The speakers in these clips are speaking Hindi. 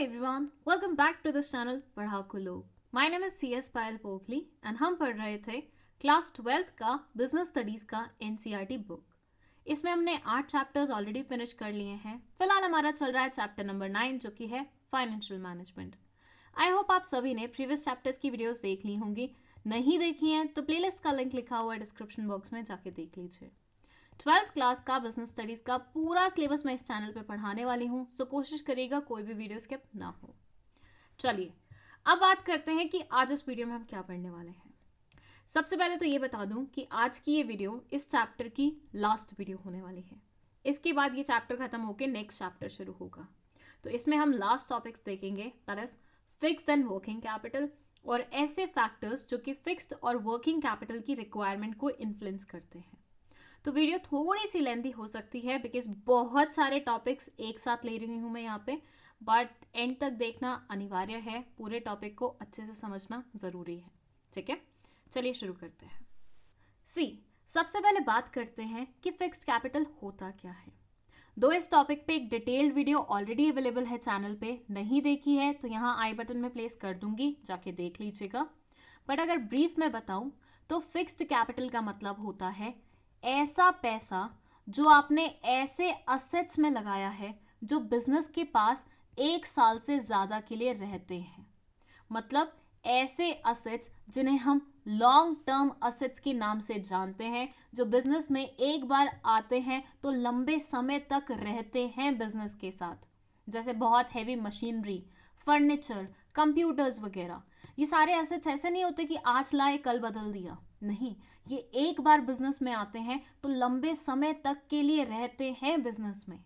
everyone, welcome back to this channel पढ़ाकू लोग। My name is CS Payal Popli and हम पढ़ रहे थे क्लास 12th का बिजनेस स्टडीज का NCERT बुक। इसमें हमने 8 चैप्टर्स ऑलरेडी फिनिश कर लिए हैं। फिलहाल हमारा चल रहा है चैप्टर नंबर 9 जो कि है फाइनेंशियल मैनेजमेंट। आई होप आप सभी ने प्रीवियस चैप्टर्स की वीडियोस देख ली होंगी। नहीं देखी हैं तो प्लेलिस्ट का लिंक लिखा हुआ है डिस्क्रिप्शन बॉक्स में, जाके देख लीजिए। 12th क्लास का बिजनेस स्टडीज का पूरा सिलेबस मैं इस चैनल पे पढ़ाने वाली हूँ, सो कोशिश करिएगा कोई भी वीडियो स्किप ना हो। चलिए अब बात करते हैं कि आज इस वीडियो में हम क्या पढ़ने वाले हैं। सबसे पहले तो ये बता दूं कि आज की ये वीडियो इस चैप्टर की लास्ट वीडियो होने वाली है। इसके बाद ये चैप्टर खत्म होकर नेक्स्ट चैप्टर शुरू होगा। तो इसमें हम लास्ट टॉपिक्स देखेंगे, that is fixed and working capital, और ऐसे फैक्टर्स जो कि फिक्स्ड और वर्किंग कैपिटल की रिक्वायरमेंट को इन्फ्लुएंस करते हैं। तो वीडियो थोड़ी सी लेंथी हो सकती है बिकॉज बहुत सारे टॉपिक्स एक साथ ले रही हूँ मैं यहाँ पे, बट एंड तक देखना अनिवार्य है। पूरे टॉपिक को अच्छे से समझना ज़रूरी है, ठीक है। चलिए शुरू करते हैं। सबसे पहले बात करते हैं कि फिक्स्ड कैपिटल होता क्या है। दो इस टॉपिक पे एक डिटेल्ड वीडियो ऑलरेडी अवेलेबल है चैनल पे, नहीं देखी है तो यहाँ आई बटन में प्लेस कर दूंगी, जाके देख लीजिएगा। बट अगर ब्रीफ में बताऊं तो फिक्स्ड कैपिटल का मतलब होता है ऐसा पैसा जो आपने ऐसे असेट्स में लगाया है जो बिजनेस के पास 1 साल से ज्यादा के लिए रहते हैं। मतलब ऐसे असेट्स जिन्हें हम लॉन्ग टर्म असेट्स के नाम से जानते हैं, जो बिजनेस में एक बार आते हैं तो लंबे समय तक रहते हैं बिजनेस के साथ। जैसे बहुत हैवी मशीनरी, फर्नीचर, कंप्यूटर्स वगैरह। ये सारे एसेट्स ऐसे नहीं होते कि आज लाए कल बदल दिया, नहीं, ये एक बार बिजनेस में आते हैं तो लंबे समय तक के लिए रहते हैं बिजनेस में।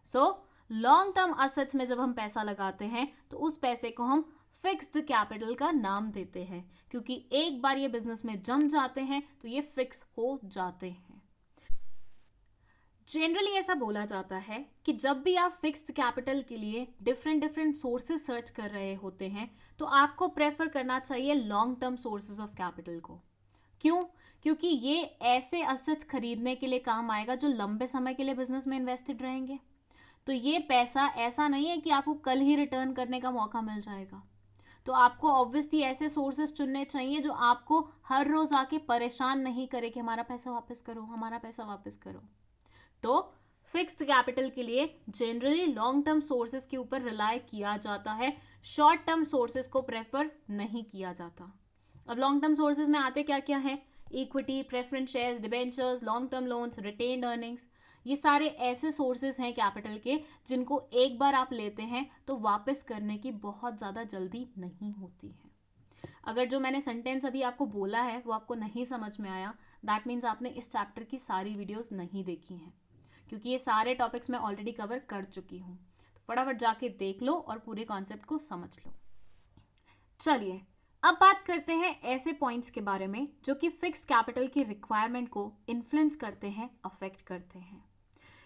सो लॉन्ग टर्म असेट्स में जब हम पैसा लगाते हैं तो उस पैसे को हम फिक्स्ड कैपिटल का नाम देते हैं, क्योंकि एक बार ये बिजनेस में जम जाते हैं तो ये फिक्स हो जाते हैं। जनरली ऐसा बोला जाता है कि जब भी आप फिक्स्ड कैपिटल के लिए डिफरेंट सोर्सेस सर्च कर रहे होते हैं तो आपको प्रेफर करना चाहिए long term sources of capital को। क्यों? क्योंकि ये ऐसे असेट्स खरीदने के लिए काम आएगा जो लंबे समय के लिए बिजनेस में इन्वेस्टेड रहेंगे। तो ये पैसा ऐसा नहीं है कि आपको कल ही रिटर्न करने का मौका मिल जाएगा। तो आपको ऑब्वियसली ऐसे सोर्सेस चुनने चाहिए जो आपको हर रोज आके परेशान नहीं करे कि हमारा पैसा वापस करो, हमारा पैसा वापस करो। तो फिक्स्ड कैपिटल के लिए जनरली लॉन्ग टर्म सोर्सेज के ऊपर रिलाय किया जाता है, शॉर्ट टर्म सोर्सेज को प्रेफर नहीं किया जाता। अब लॉन्ग टर्म सोर्सेज में आते क्या क्या है? Equity, preference shares, debentures, long term loans, retained earnings. ये सारे ऐसे सोर्सेज हैं कैपिटल के जिनको एक बार आप लेते हैं तो वापस करने की बहुत ज़्यादा जल्दी नहीं होती है। अगर जो मैंने सेंटेंस अभी आपको बोला है वो आपको नहीं समझ में आया, दैट मीन्स आपने इस चैप्टर की सारी वीडियोस नहीं देखी हैं, क्योंकि ये सारे टॉपिक्स मैं ऑलरेडी कवर कर चुकी हूँ। तो फटाफट जाके देख लो और पूरे कॉन्सेप्ट को समझ लो। चलिए अब बात करते हैं ऐसे पॉइंट्स के बारे में जो कि फिक्स कैपिटल की रिक्वायरमेंट को इन्फ्लुएंस करते हैं, अफेक्ट करते हैं।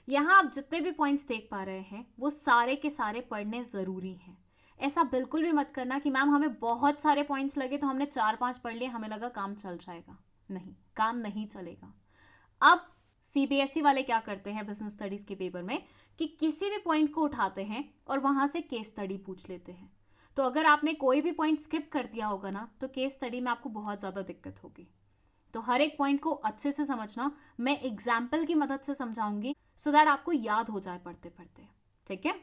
यहाँ आप जितने भी पॉइंट्स देख पा रहे हैं वो सारे के सारे पढ़ने ज़रूरी हैं। ऐसा बिल्कुल भी मत करना कि मैम हमें बहुत सारे पॉइंट्स लगे तो हमने 4-5 पढ़ लिए, हमें लगा काम चल जाएगा। नहीं, काम नहीं चलेगा। अब CBSE वाले क्या करते हैं बिजनेस स्टडीज के पेपर में कि किसी भी पॉइंट को उठाते हैं और वहाँ से केस स्टडी पूछ लेते हैं। तो अगर आपने कोई भी पॉइंट स्किप कर दिया होगा ना तो केस स्टडी में आपको बहुत ज़्यादा दिक्कत होगी। तो हर एक पॉइंट को अच्छे से समझना, मैं एग्जाम्पल की मदद से समझाऊंगी सो दैट आपको याद हो जाए पढ़ते पढ़ते, ठीक है।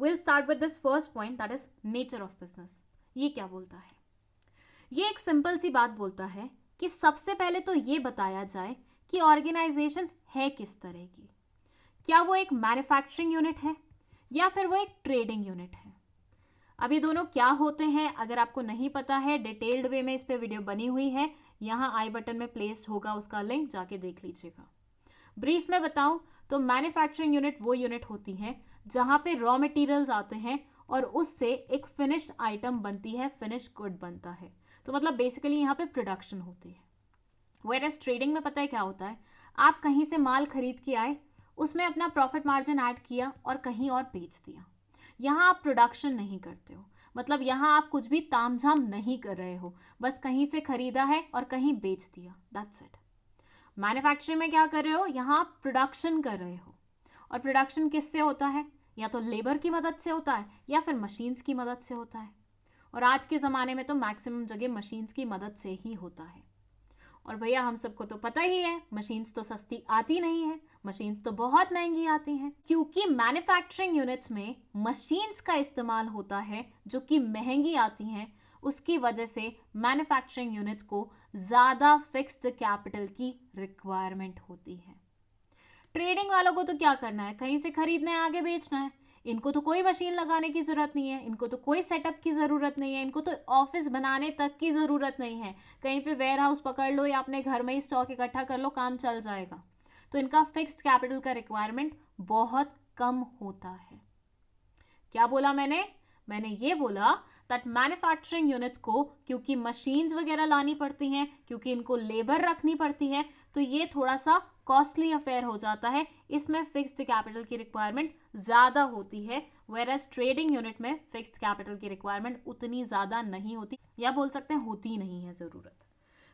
Will start with this first point, that is nature of business. ये क्या बोलता है? ये एक सिंपल सी बात बोलता है कि सबसे पहले तो ये बताया जाए कि ऑर्गेनाइजेशन है किस तरह की। क्या वो एक मैन्युफैक्चरिंग यूनिट है या फिर वो एक ट्रेडिंग यूनिट है? अब ये दोनों क्या होते हैं अगर आपको नहीं पता है, डिटेल्ड वे में इस पे वीडियो बनी हुई है, यहाँ आई बटन में प्लेस्ड होगा उसका लिंक, जाके देख लीजिएगा। ब्रीफ में बताऊं तो मैन्युफैक्चरिंग यूनिट वो यूनिट होती है जहां पे रॉ मटेरियल्स आते हैं और उससे एक फिनिश्ड आइटम बनती है, फिनिश्ड गुड बनता है। तो मतलब बेसिकली यहाँ पे प्रोडक्शन होती है। वेयरएज ट्रेडिंग में पता है क्या होता है? आप कहीं से माल खरीद के आए, उसमें अपना प्रॉफिट मार्जिन ऐड किया और कहीं और बेच दिया। यहाँ आप प्रोडक्शन नहीं करते हो, मतलब यहाँ आप कुछ भी तामझाम नहीं कर रहे हो, बस कहीं से खरीदा है और कहीं बेच दिया, दैट्स इट। मैन्युफैक्चरिंग में क्या कर रहे हो? यहाँ आप प्रोडक्शन कर रहे हो। और प्रोडक्शन किससे होता है? या तो लेबर की मदद से होता है या फिर मशीन्स की मदद से होता है, और आज के ज़माने में तो मैक्सिमम जगह मशीन्स की मदद से ही होता है। और भैया हम सबको तो पता ही है मशीन्स तो सस्ती आती नहीं है, मशीन्स तो बहुत महंगी आती हैं, क्योंकि मैन्युफैक्चरिंग यूनिट्स में मशीन्स का इस्तेमाल होता है जो कि महंगी आती हैं। उसकी वजह से मैन्युफैक्चरिंग यूनिट्स को ज़्यादा फिक्स्ड कैपिटल की रिक्वायरमेंट होती है। ट्रेडिंग वालों को तो क्या करना है, कहीं से खरीदना है, आगे बेचना है। इनको तो कोई मशीन लगाने की ज़रूरत नहीं है, इनको तो कोई सेटअप की ज़रूरत नहीं है, इनको तो ऑफिस बनाने तक की ज़रूरत नहीं है। कहीं पे वेयर हाउस पकड़ लो या अपने घर में ही स्टॉक इकट्ठा कर लो, काम चल जाएगा। तो इनका फिक्स्ड कैपिटल का रिक्वायरमेंट बहुत कम होता है। क्या बोला मैंने ये बोला दैट मैन्युफैक्चरिंग यूनिट्स को क्योंकि मशीन्स वगैरह लानी पड़ती हैं, क्योंकि इनको लेबर रखनी पड़ती है, तो ये थोड़ा सा कॉस्टली अफेयर हो जाता है। इसमें फिक्स्ड कैपिटल की रिक्वायरमेंट ज़्यादा होती है, वेयरएज ट्रेडिंग यूनिट में फिक्स्ड कैपिटल की रिक्वायरमेंट उतनी ज़्यादा नहीं होती, या बोल सकते हैं होती नहीं है ज़रूरत।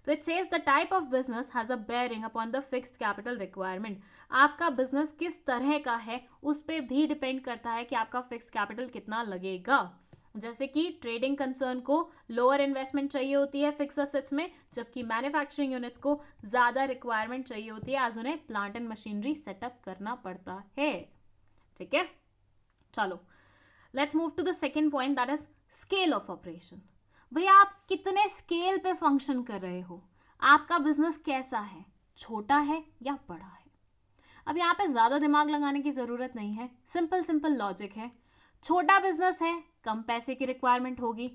तो it says the type of business has a bearing upon the fixed capital requirement. आपका बिजनेस किस तरह का है उस पर भी डिपेंड करता है कि आपका फिक्स्ड कैपिटल कितना लगेगा। जैसे कि ट्रेडिंग कंसर्न को लोअर इन्वेस्टमेंट चाहिए होती है फिक्स असेट्स में, जबकि मैन्युफैक्चरिंग यूनिट्स को ज़्यादा रिक्वायरमेंट चाहिए होती है, आज उन्हें प्लांट एंड मशीनरी सेटअप करना पड़ता है। ठीक है, चलो let's move to the second point, that is scale of operation. भैया आप कितने स्केल पे फंक्शन कर रहे हो, आपका बिजनेस कैसा है, छोटा है या बड़ा है। अब यहाँ पे ज़्यादा दिमाग लगाने की ज़रूरत नहीं है, सिंपल लॉजिक है। छोटा बिजनेस है, कम पैसे की रिक्वायरमेंट होगी,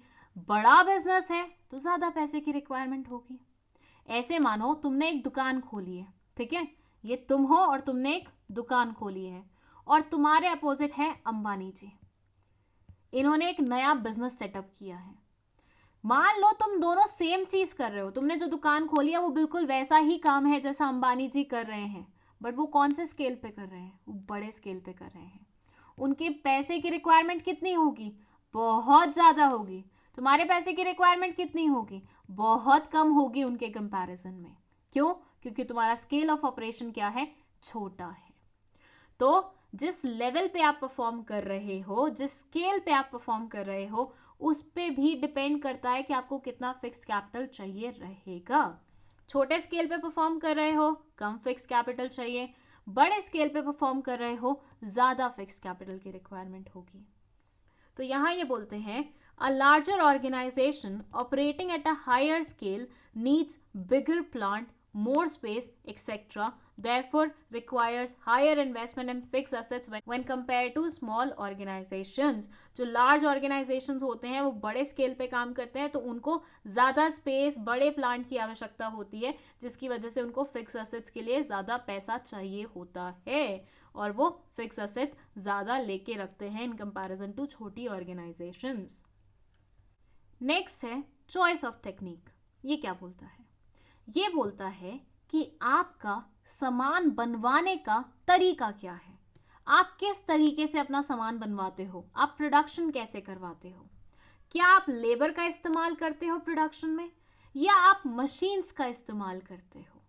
बड़ा बिजनेस है तो ज़्यादा पैसे की रिक्वायरमेंट होगी। ऐसे मानो तुमने एक दुकान खोली है, ठीक है, ये तुम हो और तुमने एक दुकान खोली है, और तुम्हारे अपोजिट है अंबानी जी। इन्होंने एक नया बिजनेस सेटअप किया है। मान लो तुम दोनों सेम चीज कर रहे हो, तुमने जो दुकान खोली है वो बिल्कुल वैसा ही काम है जैसा अंबानी जी कर रहे हैं, बट वो कौन से स्केल पे कर रहे हैं, वो बड़े स्केल पे कर रहे हैं। उनके पैसे की रिक्वायरमेंट कितनी होगी, बहुत ज़्यादा होगी। तुम्हारे पैसे की रिक्वायरमेंट कितनी होगी, बहुत कम होगी उनके कंपैरिजन में। क्यों? क्योंकि तुम्हारा स्केल ऑफ ऑपरेशन क्या है, छोटा है। तो जिस लेवल पे आप परफॉर्म कर रहे हो, जिस स्केल पे आप परफॉर्म कर रहे हो, उस पे भी डिपेंड करता है कि आपको कितना फिक्स्ड कैपिटल चाहिए रहेगा। छोटे स्केल पे परफॉर्म कर रहे हो, कम फिक्स्ड कैपिटल चाहिए। बड़े स्केल पे परफॉर्म कर रहे हो, ज़्यादा फिक्स्ड कैपिटल की रिक्वायरमेंट होगी। तो यहाँ ये बोलते हैं a larger organisation operating at a higher scale needs bigger plant, more space, etc. Therefore, requires higher investment in fixed assets when compared to small organizations. जो large organizations होते हैं वो बड़े स्केल पे काम करते हैं, तो उनको ज़्यादा स्पेस, बड़े प्लांट की आवश्यकता होती है, जिसकी वजह से उनको फिक्स असेट्स के लिए ज़्यादा पैसा चाहिए होता है, और वो फिक्स असेट ज़्यादा लेके रखते हैं इन कंपैरिजन टू छोटी ऑर्गेनाइजेशंस। नेक्स्ट है चॉइस ऑफ टेक्निक। ये क्या बोलता है, ये बोलता है कि आपका सामान बनवाने का तरीका क्या है, आप किस तरीके से अपना सामान बनवाते हो, आप प्रोडक्शन कैसे करवाते हो। क्या आप लेबर का इस्तेमाल करते हो प्रोडक्शन में, या आप मशीन्स का इस्तेमाल करते हो।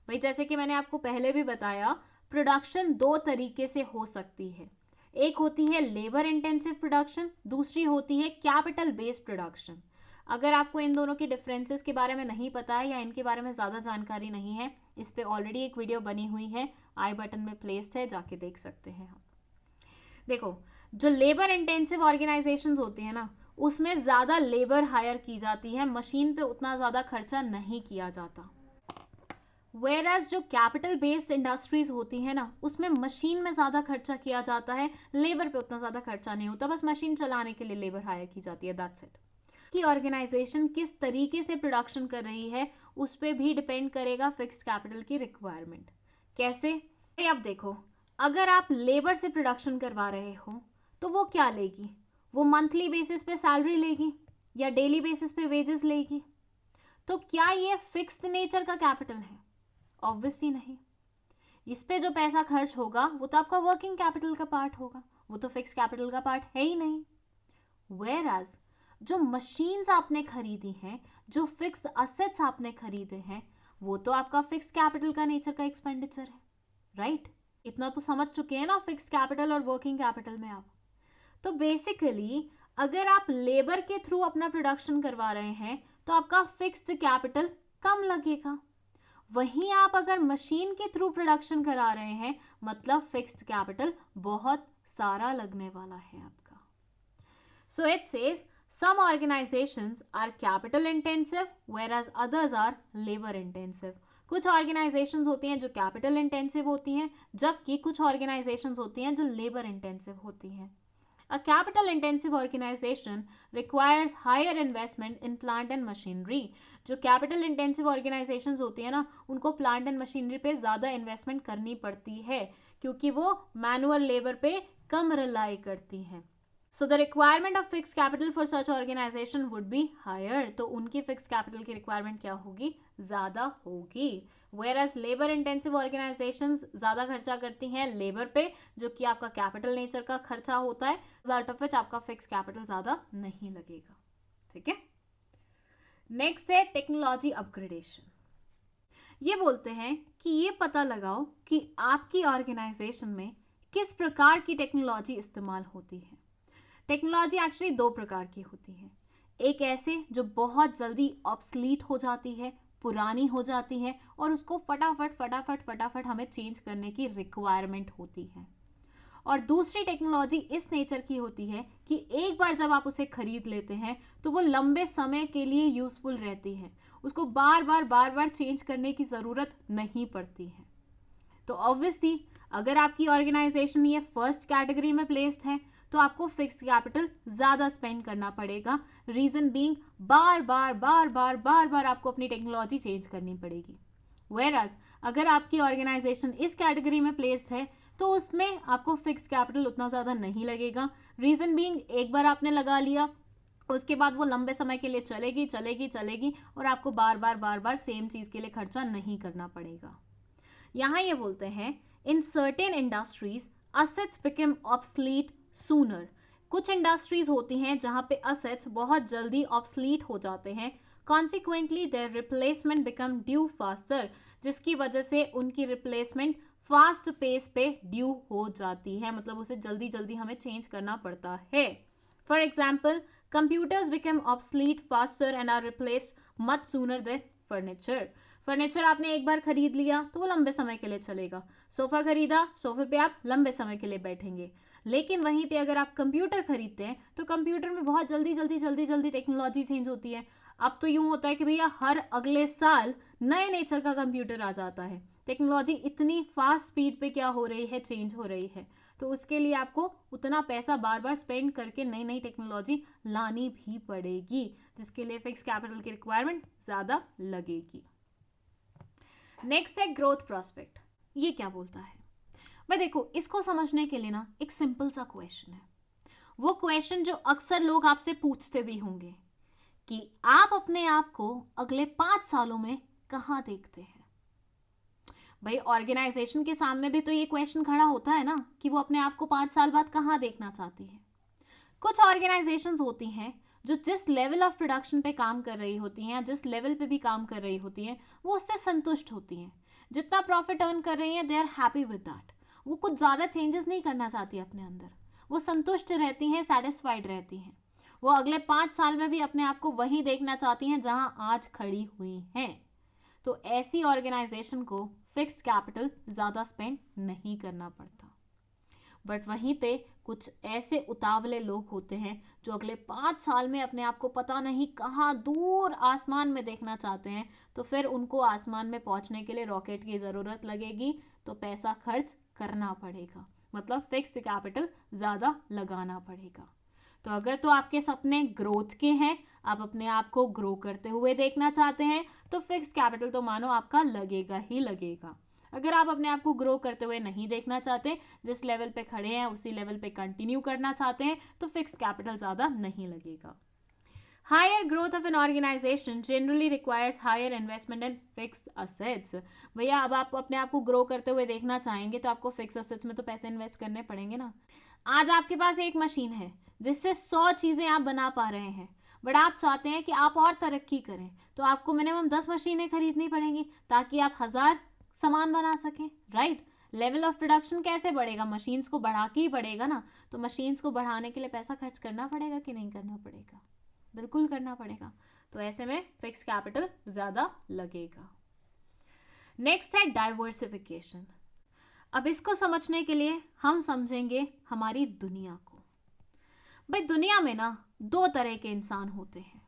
भाई जैसे कि मैंने आपको पहले भी बताया, प्रोडक्शन दो तरीके से हो सकती है। एक होती है लेबर इंटेंसिव प्रोडक्शन, दूसरी होती है कैपिटल बेस्ड प्रोडक्शन। अगर आपको इन दोनों के डिफरेंसेस के बारे में नहीं पता है या इनके बारे में ज़्यादा जानकारी नहीं है, इस पे ऑलरेडी एक वीडियो बनी हुई है, आई बटन में प्लेस्ड है, जाके देख सकते हैं हम। देखो, जो लेबर इंटेंसिव ऑर्गेनाइजेशंस होती है ना, उसमें ज़्यादा लेबर हायर की जाती है, मशीन पे उतना ज़्यादा खर्चा नहीं किया जाता। वेयरएज जो कैपिटल बेस्ड इंडस्ट्रीज होती है ना, उसमें मशीन में ज़्यादा खर्चा किया जाता है, लेबर पे उतना ज़्यादा खर्चा नहीं होता, बस मशीन चलाने के लिए लेबर हायर की जाती है, दैट्स इट। कि ऑर्गेनाइजेशन किस तरीके से प्रोडक्शन कर रही है उस पर भी डिपेंड करेगा फिक्स्ड कैपिटल की रिक्वायरमेंट। कैसे? अब देखो, अगर आप लेबर से प्रोडक्शन करवा रहे हो तो वो क्या लेगी, वो मंथली बेसिस पे सैलरी लेगी या डेली बेसिस पे वेजेस लेगी। तो क्या ये फिक्स्ड नेचर का कैपिटल है? ऑब्वियसली नहीं। इस पे जो पैसा खर्च होगा वो तो आपका वर्किंग कैपिटल का पार्ट होगा, वो तो फिक्स्ड कैपिटल का पार्ट है ही नहीं। वेयरएज जो मशीन्स आपने खरीदी हैं, जो फिक्स्ड असेट्स आपने खरीदे हैं, वो तो आपका फिक्स्ड कैपिटल का नेचर का एक्सपेंडिचर है, राइट? इतना तो समझ चुके हैं ना फिक्स कैपिटल और वर्किंग कैपिटल में आप। तो बेसिकली अगर आप लेबर के थ्रू अपना प्रोडक्शन करवा रहे हैं तो आपका फिक्स्ड कैपिटल कम लगेगा। वहीं आप अगर मशीन के थ्रू प्रोडक्शन करा रहे हैं मतलब फिक्स्ड कैपिटल बहुत सारा लगने वाला है आपका। So it says some organizations are capital intensive whereas others are labor intensive। कुछ ऑर्गेनाइजेशंस होती हैं जो कैपिटल इंटेंसिव होती हैं जबकि कुछ ऑर्गेनाइजेशंस होती हैं जो लेबर इंटेंसिव होती हैं। A capital intensive organization requires higher investment in plant and machinery। जो कैपिटल इंटेंसिव ऑर्गेनाइजेशंस होती हैं ना उनको प्लांट एंड मशीनरी पे ज़्यादा इन्वेस्टमेंट करनी पड़ती है क्योंकि वो मैनुअल लेबर पे कम रिलाई करती हैं। So the requirement of fixed capital for such organization would be higher। तो उनकी fixed capital की requirement क्या होगी, ज़्यादा होगी। Whereas labor intensive organizations ज़्यादा खर्चा करती हैं लेबर पे जो कि आपका कैपिटल नेचर का खर्चा होता है, रिजल्ट ऑफ विच आपका फिक्स कैपिटल ज़्यादा नहीं लगेगा। ठीक है, नेक्स्ट है टेक्नोलॉजी अपग्रेडेशन। ये बोलते हैं कि ये पता लगाओ कि आपकी ऑर्गेनाइजेशन में किस प्रकार की टेक्नोलॉजी इस्तेमाल होती है। टेक्नोलॉजी एक्चुअली दो प्रकार की होती है, एक ऐसे जो बहुत जल्दी ऑब्सलीट हो जाती है, पुरानी हो जाती है और उसको फटाफट हमें चेंज करने की रिक्वायरमेंट होती है, और दूसरी टेक्नोलॉजी इस नेचर की होती है कि एक बार जब आप उसे खरीद लेते हैं तो वो लंबे समय के लिए यूजफुल रहती है, उसको बार बार चेंज करने की ज़रूरत नहीं पड़ती है। तो ऑब्वियसली अगर आपकी ऑर्गेनाइजेशन ये फर्स्ट कैटेगरी में प्लेस्ड है तो आपको फिक्स्ड कैपिटल ज़्यादा स्पेंड करना पड़ेगा। रीज़न बीइंग बार बार आपको अपनी टेक्नोलॉजी चेंज करनी पड़ेगी। वेयरएज अगर आपकी ऑर्गेनाइजेशन इस कैटेगरी में प्लेस्ड है तो उसमें आपको फिक्स्ड कैपिटल उतना ज़्यादा नहीं लगेगा। रीज़न बीइंग एक बार आपने लगा लिया उसके बाद वो लंबे समय के लिए चलेगी और आपको बार सेम चीज़ के लिए खर्चा नहीं करना पड़ेगा। यहाँ ये बोलते हैं in certain industries assets become obsolete sooner. कुछ इंडस्ट्रीज होती हैं जहां पे असेट्स बहुत जल्दी ऑब्सलीट हो जाते हैं, consequently their replacement become due faster, जिसकी वजह से उनकी रिप्लेसमेंट फास्ट पेस पे ड्यू हो जाती है, मतलब उसे जल्दी हमें चेंज करना पड़ता है। For example computers become obsolete faster and are replaced much sooner than furniture आपने एक बार खरीद लिया तो वो लंबे समय के लिए चलेगा। सोफा खरीदा, सोफे पे आप लंबे समय के लिए बैठेंगे। लेकिन वहीं पे अगर आप कंप्यूटर खरीदते हैं तो कंप्यूटर में बहुत जल्दी टेक्नोलॉजी चेंज होती है। अब तो यूं होता है कि भैया हर अगले साल नए नेचर का कंप्यूटर आ जाता है। टेक्नोलॉजी इतनी फास्ट स्पीड पे क्या हो रही है, चेंज हो रही है, तो उसके लिए आपको उतना पैसा बार स्पेंड करके नई टेक्नोलॉजी लानी भी पड़ेगी, जिसके लिए फिक्स कैपिटल की रिक्वायरमेंट ज़्यादा लगेगी। नेक्स्ट है ग्रोथ प्रोस्पेक्ट। ये क्या बोलता है भाई, देखो इसको समझने के लिए ना एक सिंपल सा क्वेश्चन है, वो क्वेश्चन जो अक्सर लोग आपसे पूछते भी होंगे कि आप अपने आप को अगले 5 सालों में कहाँ देखते हैं। भाई ऑर्गेनाइजेशन के सामने भी तो ये क्वेश्चन खड़ा होता है ना कि वो अपने आप को 5 साल बाद कहाँ देखना चाहती है। कुछ ऑर्गेनाइजेशंस होती हैं जो जिस लेवल ऑफ प्रोडक्शन पे काम कर रही होती हैं या जिस लेवल पे भी काम कर रही होती हैं वो उससे संतुष्ट होती हैं, जितना प्रॉफिट अर्न कर रही हैं they are happy with that. वो कुछ ज़्यादा चेंजेस नहीं करना चाहती अपने अंदर, वो संतुष्ट रहती हैं, सेटिस्फाइड रहती हैं। वो अगले 5 साल में भी अपने आप को वहीं देखना चाहती हैं जहां आज खड़ी हुई हैं। तो ऐसी ऑर्गेनाइजेशन को फिक्स्ड कैपिटल ज़्यादा स्पेंड नहीं करना पड़ता। बट वहीं पे कुछ ऐसे उतावले लोग होते हैं जो अगले 5 साल में अपने आप को पता नहीं कहाँ दूर आसमान में देखना चाहते हैं, तो फिर उनको आसमान में पहुंचने के लिए रॉकेट की ज़रूरत लगेगी, तो पैसा खर्च करना पड़ेगा, मतलब फिक्स्ड कैपिटल ज़्यादा लगाना पड़ेगा। तो अगर तो आपके सपने ग्रोथ के हैं, आप अपने आप को ग्रो करते हुए देखना चाहते हैं, तो फिक्स्ड कैपिटल तो मानो आपका लगेगा ही लगेगा। अगर आप अपने आप को ग्रो करते हुए नहीं देखना चाहते, जिस लेवल पे खड़े हैं उसी लेवल पे कंटिन्यू करना चाहते हैं, तो फिक्स्ड कैपिटल ज़्यादा नहीं लगेगा। Higher growth of an organisation generally requires higher investment in fixed assets. भैया अब आप अपने आप को ग्रो करते हुए देखना चाहेंगे तो आपको फिक्स्ड असेट्स में तो पैसे इन्वेस्ट करने पड़ेंगे ना। आज आपके पास एक मशीन है जिससे 100 चीज़ें आप बना पा रहे हैं, बट आप चाहते हैं कि आप और तरक्की करें, तो आपको मिनिमम 10 मशीनें खरीदनी पड़ेंगी ताकि आप 1000 सामान बना सकें, राइट। लेवल ऑफ प्रोडक्शन कैसे बढ़ेगा? मशीन्स को बढ़ा के ही बढ़ेगा ना। तो मशीन्स को बढ़ाने के लिए पैसा खर्च करना पड़ेगा कि नहीं करना पड़ेगा? बिल्कुल करना पड़ेगा। तो ऐसे में फिक्स कैपिटल ज़्यादा लगेगा। नेक्स्ट है डाइवर्सिफिकेशन। अब इसको समझने के लिए हम समझेंगे हमारी दुनिया को। भाई दुनिया में ना दो तरह के इंसान होते हैं।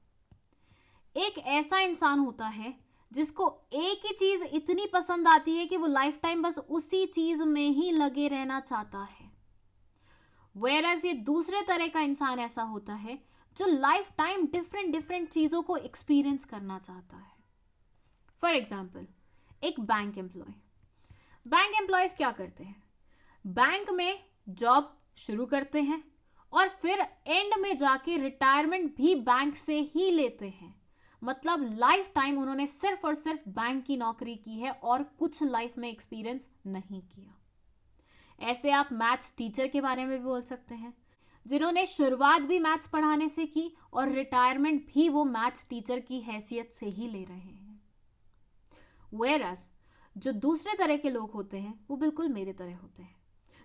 एक ऐसा इंसान होता है जिसको एक ही चीज इतनी पसंद आती है कि वो लाइफ टाइम बस उसी चीज में ही लगे रहना चाहता है। वेयरएज ये दूसरे तरह का इंसान ऐसा होता है जो लाइफ टाइम डिफरेंट डिफरेंट चीजों को एक्सपीरियंस करना चाहता है। फॉर एग्जाम्पल, एक बैंक एम्प्लॉय। बैंक एम्प्लॉयज क्या करते हैं? बैंक में जॉब शुरू करते हैं और फिर एंड में जाके रिटायरमेंट भी बैंक से ही लेते हैं। मतलब लाइफ टाइम उन्होंने सिर्फ और सिर्फ बैंक की नौकरी की है और कुछ लाइफ में एक्सपीरियंस नहीं किया। ऐसे आप मैथ्स टीचर के बारे में भी बोल सकते हैं, जिन्होंने शुरुआत भी मैथ्स पढ़ाने से की और रिटायरमेंट भी वो मैथ्स टीचर की हैसियत से ही ले रहे हैं। वेयरएज जो दूसरे तरह के लोग होते हैं वो बिल्कुल मेरे तरह होते हैं,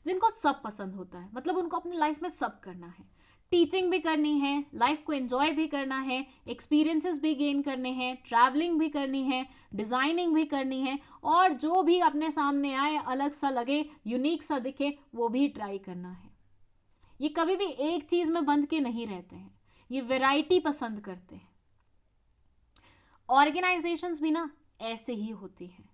जिनको सब पसंद होता है। मतलब उनको अपनी लाइफ में सब करना है, टीचिंग भी करनी है, लाइफ को एंजॉय भी करना है, एक्सपीरियंसेस भी गेन करने हैं, ट्रैवलिंग भी करनी है, डिजाइनिंग भी करनी है, और जो भी अपने सामने आए, अलग सा लगे, यूनिक सा दिखे, वो भी ट्राई करना है। ये कभी भी एक चीज में बंध के नहीं रहते हैं, ये वैरायटी पसंद करते हैं। ऑर्गेनाइजेशंस भी ना ऐसे ही होती हैं।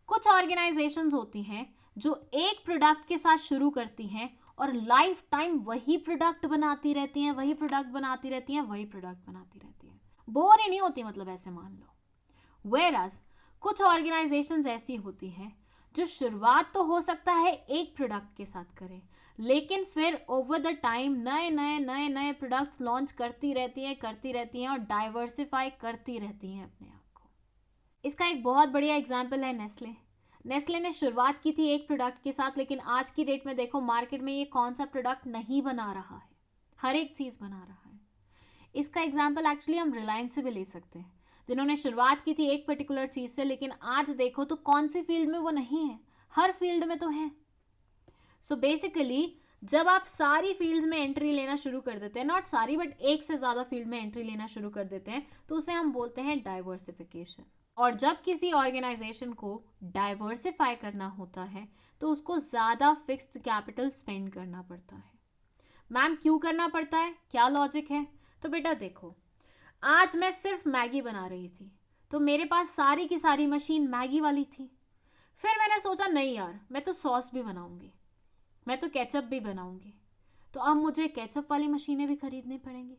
कुछ ऑर्गेनाइजेशंस होती हैं जो एक प्रोडक्ट के साथ शुरू करती हैं और लाइफ टाइम वही प्रोडक्ट बनाती रहती हैं, वही प्रोडक्ट बनाती रहती हैं, वही प्रोडक्ट बनाती रहती हैं, बोर ही नहीं होती, मतलब ऐसे मान लो। वेयरएज कुछ ऑर्गेनाइजेशंस ऐसी होती हैं जो शुरुआत तो हो सकता है एक प्रोडक्ट के साथ करें, लेकिन फिर ओवर द टाइम नए नए नए नए प्रोडक्ट्स लॉन्च करती रहती हैं और डाइवर्सिफाई करती रहती हैं अपने आप को। इसका एक बहुत बढ़िया एग्जाम्पल है नेस्ले। नेस्ले ने शुरुआत की थी एक प्रोडक्ट के साथ, लेकिन आज की डेट में देखो मार्केट में ये कौन सा प्रोडक्ट नहीं बना रहा है, हर एक चीज बना रहा है। इसका एग्जाम्पल एक्चुअली हम रिलायंस से भी ले सकते हैं, जिन्होंने शुरुआत की थी एक पर्टिकुलर चीज से, लेकिन आज देखो तो कौन सी फील्ड में वो नहीं है, हर फील्ड में तो है। सो बेसिकली जब आप सारी फील्ड्स में एंट्री लेना शुरू कर देते हैं, नॉट सारी बट एक से ज्यादा फील्ड में एंट्री लेना शुरू कर देते हैं, तो उसे हम बोलते हैं डाइवर्सिफिकेशन। और जब किसी ऑर्गेनाइजेशन को डाइवर्सिफाई करना होता है तो उसको ज़्यादा फिक्स्ड कैपिटल स्पेंड करना पड़ता है। मैम क्यों करना पड़ता है, क्या लॉजिक है? तो बेटा देखो, आज मैं सिर्फ मैगी बना रही थी तो मेरे पास सारी की सारी मशीन मैगी वाली थी। फिर मैंने सोचा नहीं यार, मैं तो सॉस भी बनाऊंगी, मैं तो केचप भी बनाऊंगी, तो अब मुझे केचप वाली मशीनें भी खरीदनी पड़ेंगी।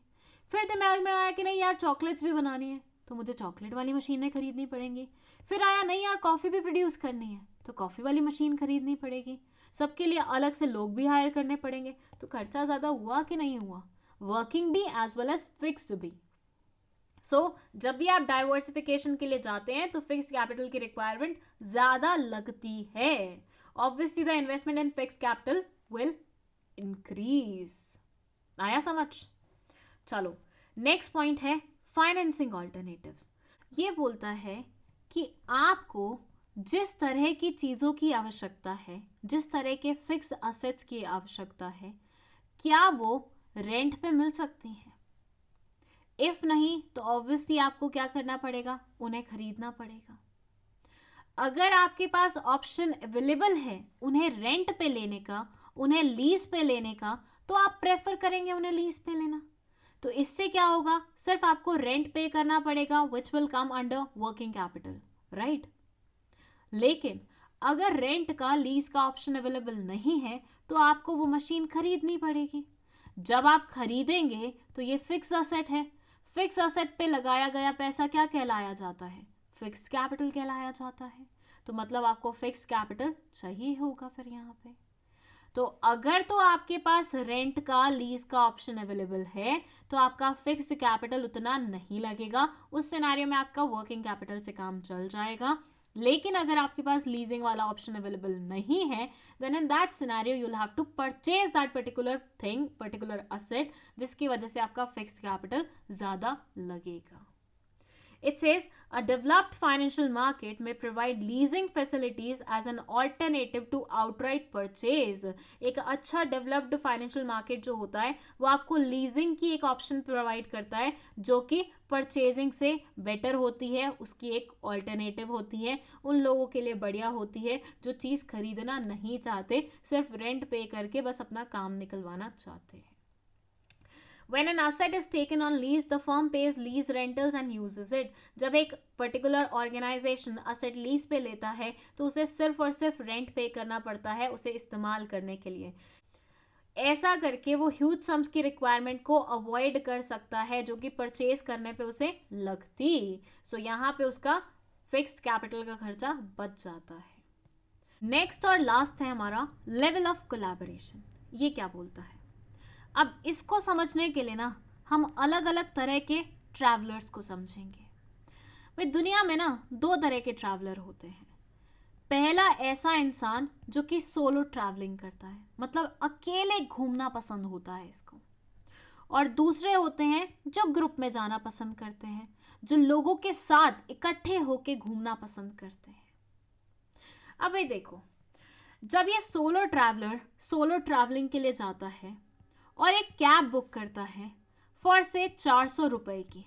फिर दिमाग में आया कि नहीं यार, चॉकलेट्स भी बनानी है तो मुझे चॉकलेट वाली मशीनें खरीदनी पड़ेंगी। फिर आया नहीं यार, कॉफ़ी भी प्रोड्यूस करनी है तो कॉफ़ी वाली मशीन खरीदनी पड़ेगी। सबके लिए अलग से लोग भी हायर करने पड़ेंगे, तो खर्चा ज़्यादा हुआ कि नहीं हुआ? वर्किंग भी एज वेल एज फिक्स्ड भी। सो जब भी आप डाइवर्सिफिकेशन के लिए जाते हैं तो फिक्स कैपिटल की रिक्वायरमेंट ज़्यादा लगती है। Obviously the investment in fix capital will increase. आया समझ? चलो नेक्स्ट पॉइंट है फाइनेंसिंग ऑल्टरनेटिव्स। ये बोलता है कि आपको जिस तरह की चीज़ों की आवश्यकता है, जिस तरह के फिक्स असेट्स की आवश्यकता है, क्या वो रेंट पे मिल सकती हैं? इफ नहीं तो ऑब्वियसली आपको क्या करना पड़ेगा, उन्हें खरीदना पड़ेगा। अगर आपके पास ऑप्शन अवेलेबल है उन्हें रेंट पे लेने का, उन्हें लीज पे लेने का, तो आप प्रेफर करेंगे उन्हें लीज पे लेना। तो इससे क्या होगा, सिर्फ आपको रेंट पे करना पड़ेगा which will come under working capital, right. लेकिन अगर रेंट का, लीज का ऑप्शन अवेलेबल नहीं है तो आपको वो मशीन खरीदनी पड़ेगी। जब आप खरीदेंगे तो ये फिक्स असेट है, फिक्स असेट पे लगाया गया पैसा क्या कहलाया जाता है? फिक्स्ड कैपिटल कहलाया जाता है। तो मतलब आपको फिक्स कैपिटल चाहिए होगा फिर यहाँ पे। तो अगर तो आपके पास रेंट का, लीज का ऑप्शन अवेलेबल है तो आपका फिक्स्ड कैपिटल उतना नहीं लगेगा, उस सिनेरियो में आपका वर्किंग कैपिटल से काम चल जाएगा। लेकिन अगर आपके पास लीजिंग वाला ऑप्शन अवेलेबल नहीं है, then in that scenario you will have to purchase that particular thing, particular asset, जिसकी वजह से आपका फिक्स्ड कैपिटल ज़्यादा लगेगा। It says a developed financial market may provide leasing facilities as an alternative to outright purchase. एक अच्छा डेवलप्ड फाइनेंशियल मार्केट जो होता है वो आपको लीजिंग की एक ऑप्शन प्रोवाइड करता है जो कि परचेजिंग से बेटर होती है, उसकी एक ऑल्टरनेटिव होती है, उन लोगों के लिए बढ़िया होती है जो चीज़ खरीदना नहीं चाहते, सिर्फ रेंट पे करके बस अपना काम निकलवाना चाहते हैं. When an asset is taken on lease, the firm pays lease rentals and uses it. जब एक पर्टिकुलर ऑर्गेनाइजेशन असेट लीज पे लेता है तो उसे सिर्फ और सिर्फ रेंट पे करना पड़ता है उसे इस्तेमाल करने के लिए. ऐसा करके वो ह्यूज सम्स की रिक्वायरमेंट को अवॉइड कर सकता है जो कि परचेज करने पे उसे लगती. सो यहाँ पे उसका फिक्स्ड कैपिटल का खर्चा बच जाता है. नेक्स्ट और लास्ट है हमारा लेवल ऑफ कोलैबोरेशन. ये क्या बोलता है? अब इसको समझने के लिए ना हम अलग अलग तरह के ट्रैवलर्स को समझेंगे. भाई दुनिया में ना दो तरह के ट्रैवलर होते हैं. पहला ऐसा इंसान जो कि सोलो ट्रैवलिंग करता है, मतलब अकेले घूमना पसंद होता है इसको. और दूसरे होते हैं जो ग्रुप में जाना पसंद करते हैं, जो लोगों के साथ इकट्ठे होके घूमना पसंद करते हैं. अब ये देखो, जब ये सोलो ट्रैवलर सोलो ट्रैवलिंग के लिए जाता है और एक कैब बुक करता है फॉर से 400 रुपये की,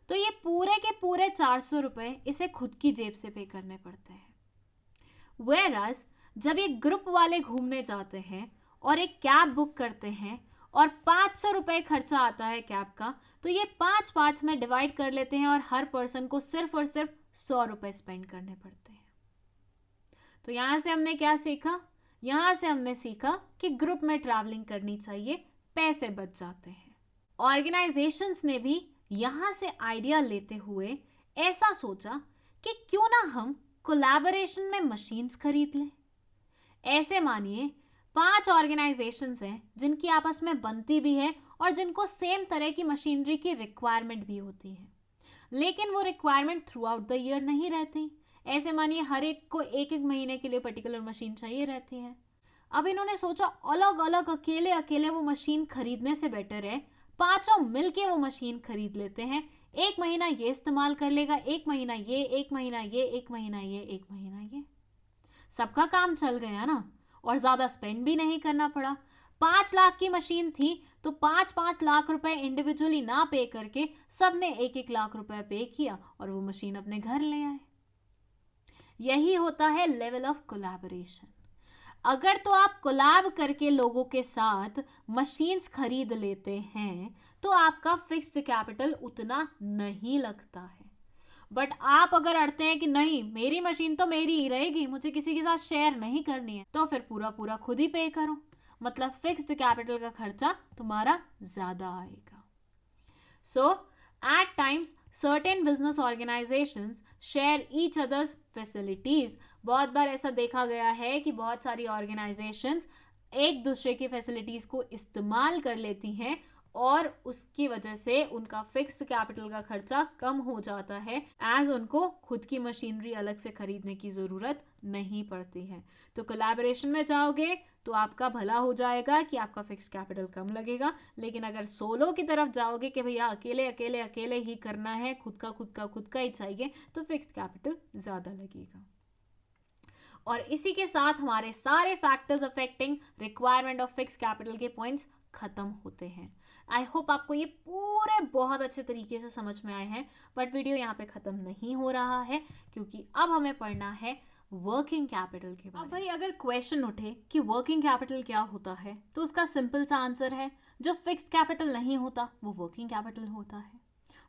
तो ये पूरे के पूरे 400 रुपये इसे खुद की जेब से पे करने पड़ते हैं. वेयरएज जब ये ग्रुप वाले घूमने जाते हैं और एक कैब बुक करते हैं और 500 रुपये खर्चा आता है कैब का, तो ये 5 में डिवाइड कर लेते हैं और हर पर्सन को सिर्फ और सिर्फ 100 रुपये स्पेंड करने पड़ते हैं. तो यहाँ से हमने क्या सीखा? यहाँ से हमने सीखा कि ग्रुप में ट्रैवलिंग करनी चाहिए, पैसे बच जाते हैं. ऑर्गेनाइजेशंस ने भी यहाँ से आइडिया लेते हुए ऐसा सोचा कि क्यों ना हम कोलैबोरेशन में मशीन्स खरीद लें. ऐसे मानिए 5 ऑर्गेनाइजेशंस हैं जिनकी आपस में बनती भी है और जिनको सेम तरह की मशीनरी की रिक्वायरमेंट भी होती है, लेकिन वो requirement through out the year नहीं रहती. ऐसे मानिए हर एक को एक महीने के लिए पर्टिकुलर मशीन चाहिए रहती है. अब इन्होंने सोचा अलग अलग अकेले अकेले वो मशीन खरीदने से बेटर है पांचों मिलके वो मशीन खरीद लेते हैं. एक महीना ये इस्तेमाल कर लेगा, एक महीना ये, एक महीना ये, एक महीना ये, एक महीना ये. सबका काम चल गया ना और ज़्यादा स्पेंड भी नहीं करना पड़ा. 5 लाख की मशीन थी तो 5 लाख रुपए इंडिविजुअली ना पे करके सबने 1 लाख रुपए पे किया और वो मशीन अपने घर ले आए. यही होता है लेवल ऑफ कोलैबोरेशन. अगर तो आप कोलैब करके लोगों के साथ मशीन्स खरीद लेते हैं तो आपका फिक्स्ड कैपिटल उतना नहीं लगता है. बट आप अगर अड़ते हैं कि नहीं मेरी मशीन तो मेरी ही रहेगी, मुझे किसी के साथ शेयर नहीं करनी है, तो फिर पूरा खुद ही पे करो. मतलब फिक्स्ड कैपिटल का खर्चा तुम्हारा ज़्यादा आएगा. So at times certain business organisations share each others facilities. बहुत बार ऐसा देखा गया है कि बहुत सारी ऑर्गेनाइजेशंस एक दूसरे की फैसिलिटीज को इस्तेमाल कर लेती हैं और उसकी वजह से उनका फिक्स्ड कैपिटल का खर्चा कम हो जाता है, एज उनको खुद की मशीनरी अलग से खरीदने की ज़रूरत नहीं पड़ती है. तो कोलैबोरेशन में जाओगे तो आपका भला हो जाएगा कि आपका फिक्स्ड कैपिटल कम लगेगा. लेकिन अगर सोलो की तरफ जाओगे कि भैया अकेले ही करना है, खुद का ही चाहिए, तो फिक्स्ड कैपिटल ज़्यादा लगेगा. और इसी के साथ हमारे सारे factors affecting requirement of fixed capital के पॉइंट्स खत्म होते हैं. आई होप आपको ये पूरे बहुत अच्छे तरीके से समझ में आए हैं. बट वीडियो यहाँ पे ख़त्म नहीं हो रहा है क्योंकि अब हमें पढ़ना है वर्किंग कैपिटल के बारे में. अब भाई अगर क्वेश्चन उठे कि वर्किंग कैपिटल क्या होता है तो उसका सिंपल सा आंसर है जो फिक्स्ड कैपिटल नहीं होता वो वर्किंग कैपिटल होता है.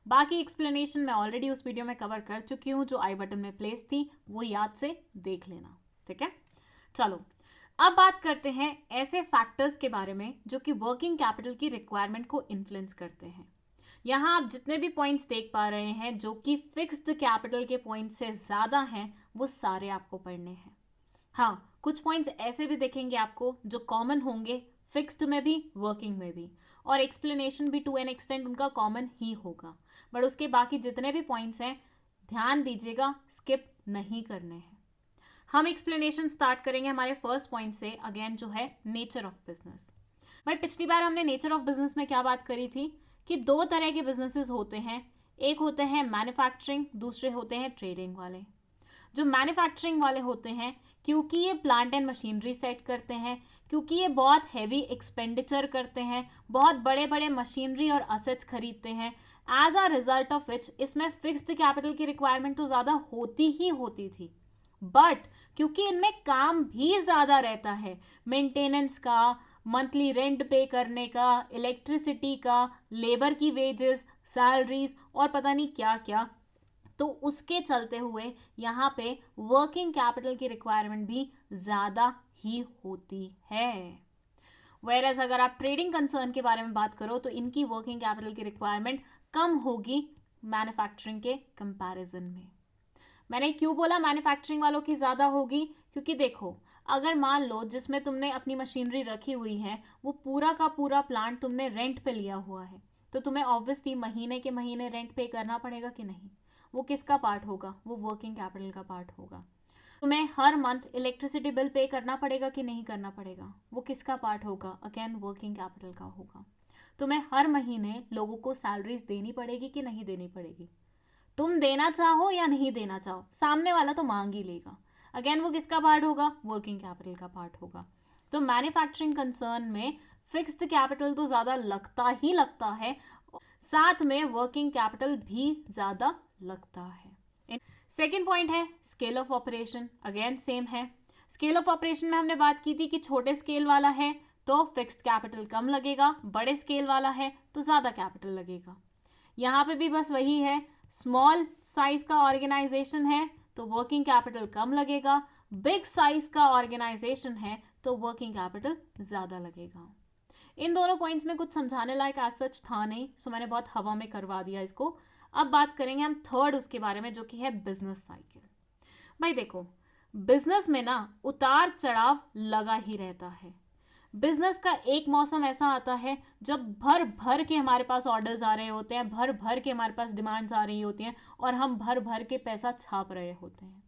बाकी एक्सप्लेनेशन मैं ऑलरेडी उस वीडियो में कवर कर चुकी हूँ जो आई बटन में प्लेस थी, वो याद से देख लेना. ठीक है, चलो अब बात करते हैं ऐसे फैक्टर्स के बारे में जो कि वर्किंग कैपिटल की रिक्वायरमेंट को इन्फ्लुएंस करते हैं. यहाँ आप जितने भी पॉइंट्स देख पा रहे हैं जो कि फिक्स्ड कैपिटल के पॉइंट से ज़्यादा हैं वो सारे आपको पढ़ने हैं. हाँ, कुछ पॉइंट्स ऐसे भी देखेंगे आपको जो कॉमन होंगे फिक्स्ड में भी वर्किंग में भी, और एक्सप्लेनेशन भी टू एन एक्सटेंट उनका कॉमन ही होगा. बट उसके बाकी जितने भी पॉइंट्स हैं ध्यान दीजिएगा, स्किप नहीं करने हैं. हम एक्सप्लेनेशन स्टार्ट करेंगे हमारे फर्स्ट पॉइंट से, अगेन जो है नेचर ऑफ बिजनेस. भाई पिछली बार हमने नेचर ऑफ बिजनेस में क्या बात करी थी कि 2 तरह के बिजनेसेस होते हैं. एक होते हैं मैन्युफैक्चरिंग, दूसरे होते हैं ट्रेडिंग वाले। जो मैन्युफैक्चरिंग वाले होते हैं, क्योंकि ये प्लांट एंड मशीनरी सेट करते हैं, क्योंकि ये बहुत हैवी एक्सपेंडिचर करते हैं, बहुत बड़े बड़े मशीनरी और असेट्स खरीदते हैं, as a result of which इसमें फिक्स्ड कैपिटल की रिक्वायरमेंट तो ज़्यादा होती ही होती थी। बट क्योंकि इनमें काम भी ज़्यादा रहता है, मेंटेनेंस का, मंथली रेंट पे करने का, इलेक्ट्रिसिटी का, लेबर की वेजेस, सैलरीज और पता नहीं क्या क्या, तो उसके चलते हुए यहाँ पे वर्किंग कैपिटल की रिक्वायरमेंट भी ज़्यादा ही होती है। वेरएज अगर आप ट्रेडिंग कंसर्न के बारे में बात करो तो इनकी वर्किंग कैपिटल की रिक्वायरमेंट कम होगी मैन्युफैक्चरिंग के कंपैरिजन में। मैंने क्यों बोला मैन्युफैक्चरिंग वालों की ज़्यादा होगी? क्योंकि देखो, अगर मान लो जिसमें तुमने अपनी मशीनरी रखी हुई है वो पूरा का पूरा प्लांट तुमने रेंट पे लिया हुआ है, तो तुम्हें ऑब्वियसली महीने के महीने रेंट पे करना पड़ेगा कि नहीं? वो किसका पार्ट होगा? वो वर्किंग कैपिटल का पार्ट होगा। तुम्हें हर मंथ इलेक्ट्रिसिटी बिल पे करना पड़ेगा कि नहीं करना पड़ेगा? वो किसका पार्ट होगा? अगेन वर्किंग कैपिटल का होगा। तुम्हें हर महीने लोगों को सैलरीज देनी पड़ेगी कि नहीं देनी पड़ेगी? तुम देना चाहो या नहीं देना चाहो, सामने वाला तो मांग ही लेगा। अगेन वो किसका पार्ट होगा? वर्किंग कैपिटल का पार्ट होगा। तो मैन्युफैक्चरिंग कंसर्न में फिक्स्ड कैपिटल तो ज़्यादा लगता ही लगता है, साथ में वर्किंग कैपिटल भी ज़्यादा लगता है। सेकेंड पॉइंट है scale of operation. Again same है। स्केल ऑफ ऑपरेशन में हमने बात की थी कि छोटे स्केल वाला है तो फिक्स्ड कैपिटल कम लगेगा, बड़े स्केल वाला है तो ज़्यादा कैपिटल लगेगा। यहाँ पे भी बस वही है, स्मॉल साइज का ऑर्गेनाइजेशन है तो वर्किंग कैपिटल कम लगेगा, बिग साइज का ऑर्गेनाइजेशन है तो वर्किंग कैपिटल ज़्यादा लगेगा। इन दोनों पॉइंट्स में कुछ समझाने लायक एज सच था नहीं, सो मैंने बहुत हवा में करवा दिया इसको। अब बात करेंगे हम थर्ड उसके बारे में, जो कि है बिजनेस साइकिल। भाई देखो, बिजनेस में ना उतार चढ़ाव लगा ही रहता है। बिजनेस का एक मौसम ऐसा आता है जब भर भर के हमारे पास ऑर्डर्स आ रहे होते हैं, भर भर के हमारे पास डिमांड्स आ रही होती हैं और हम भर भर के पैसा छाप रहे होते हैं।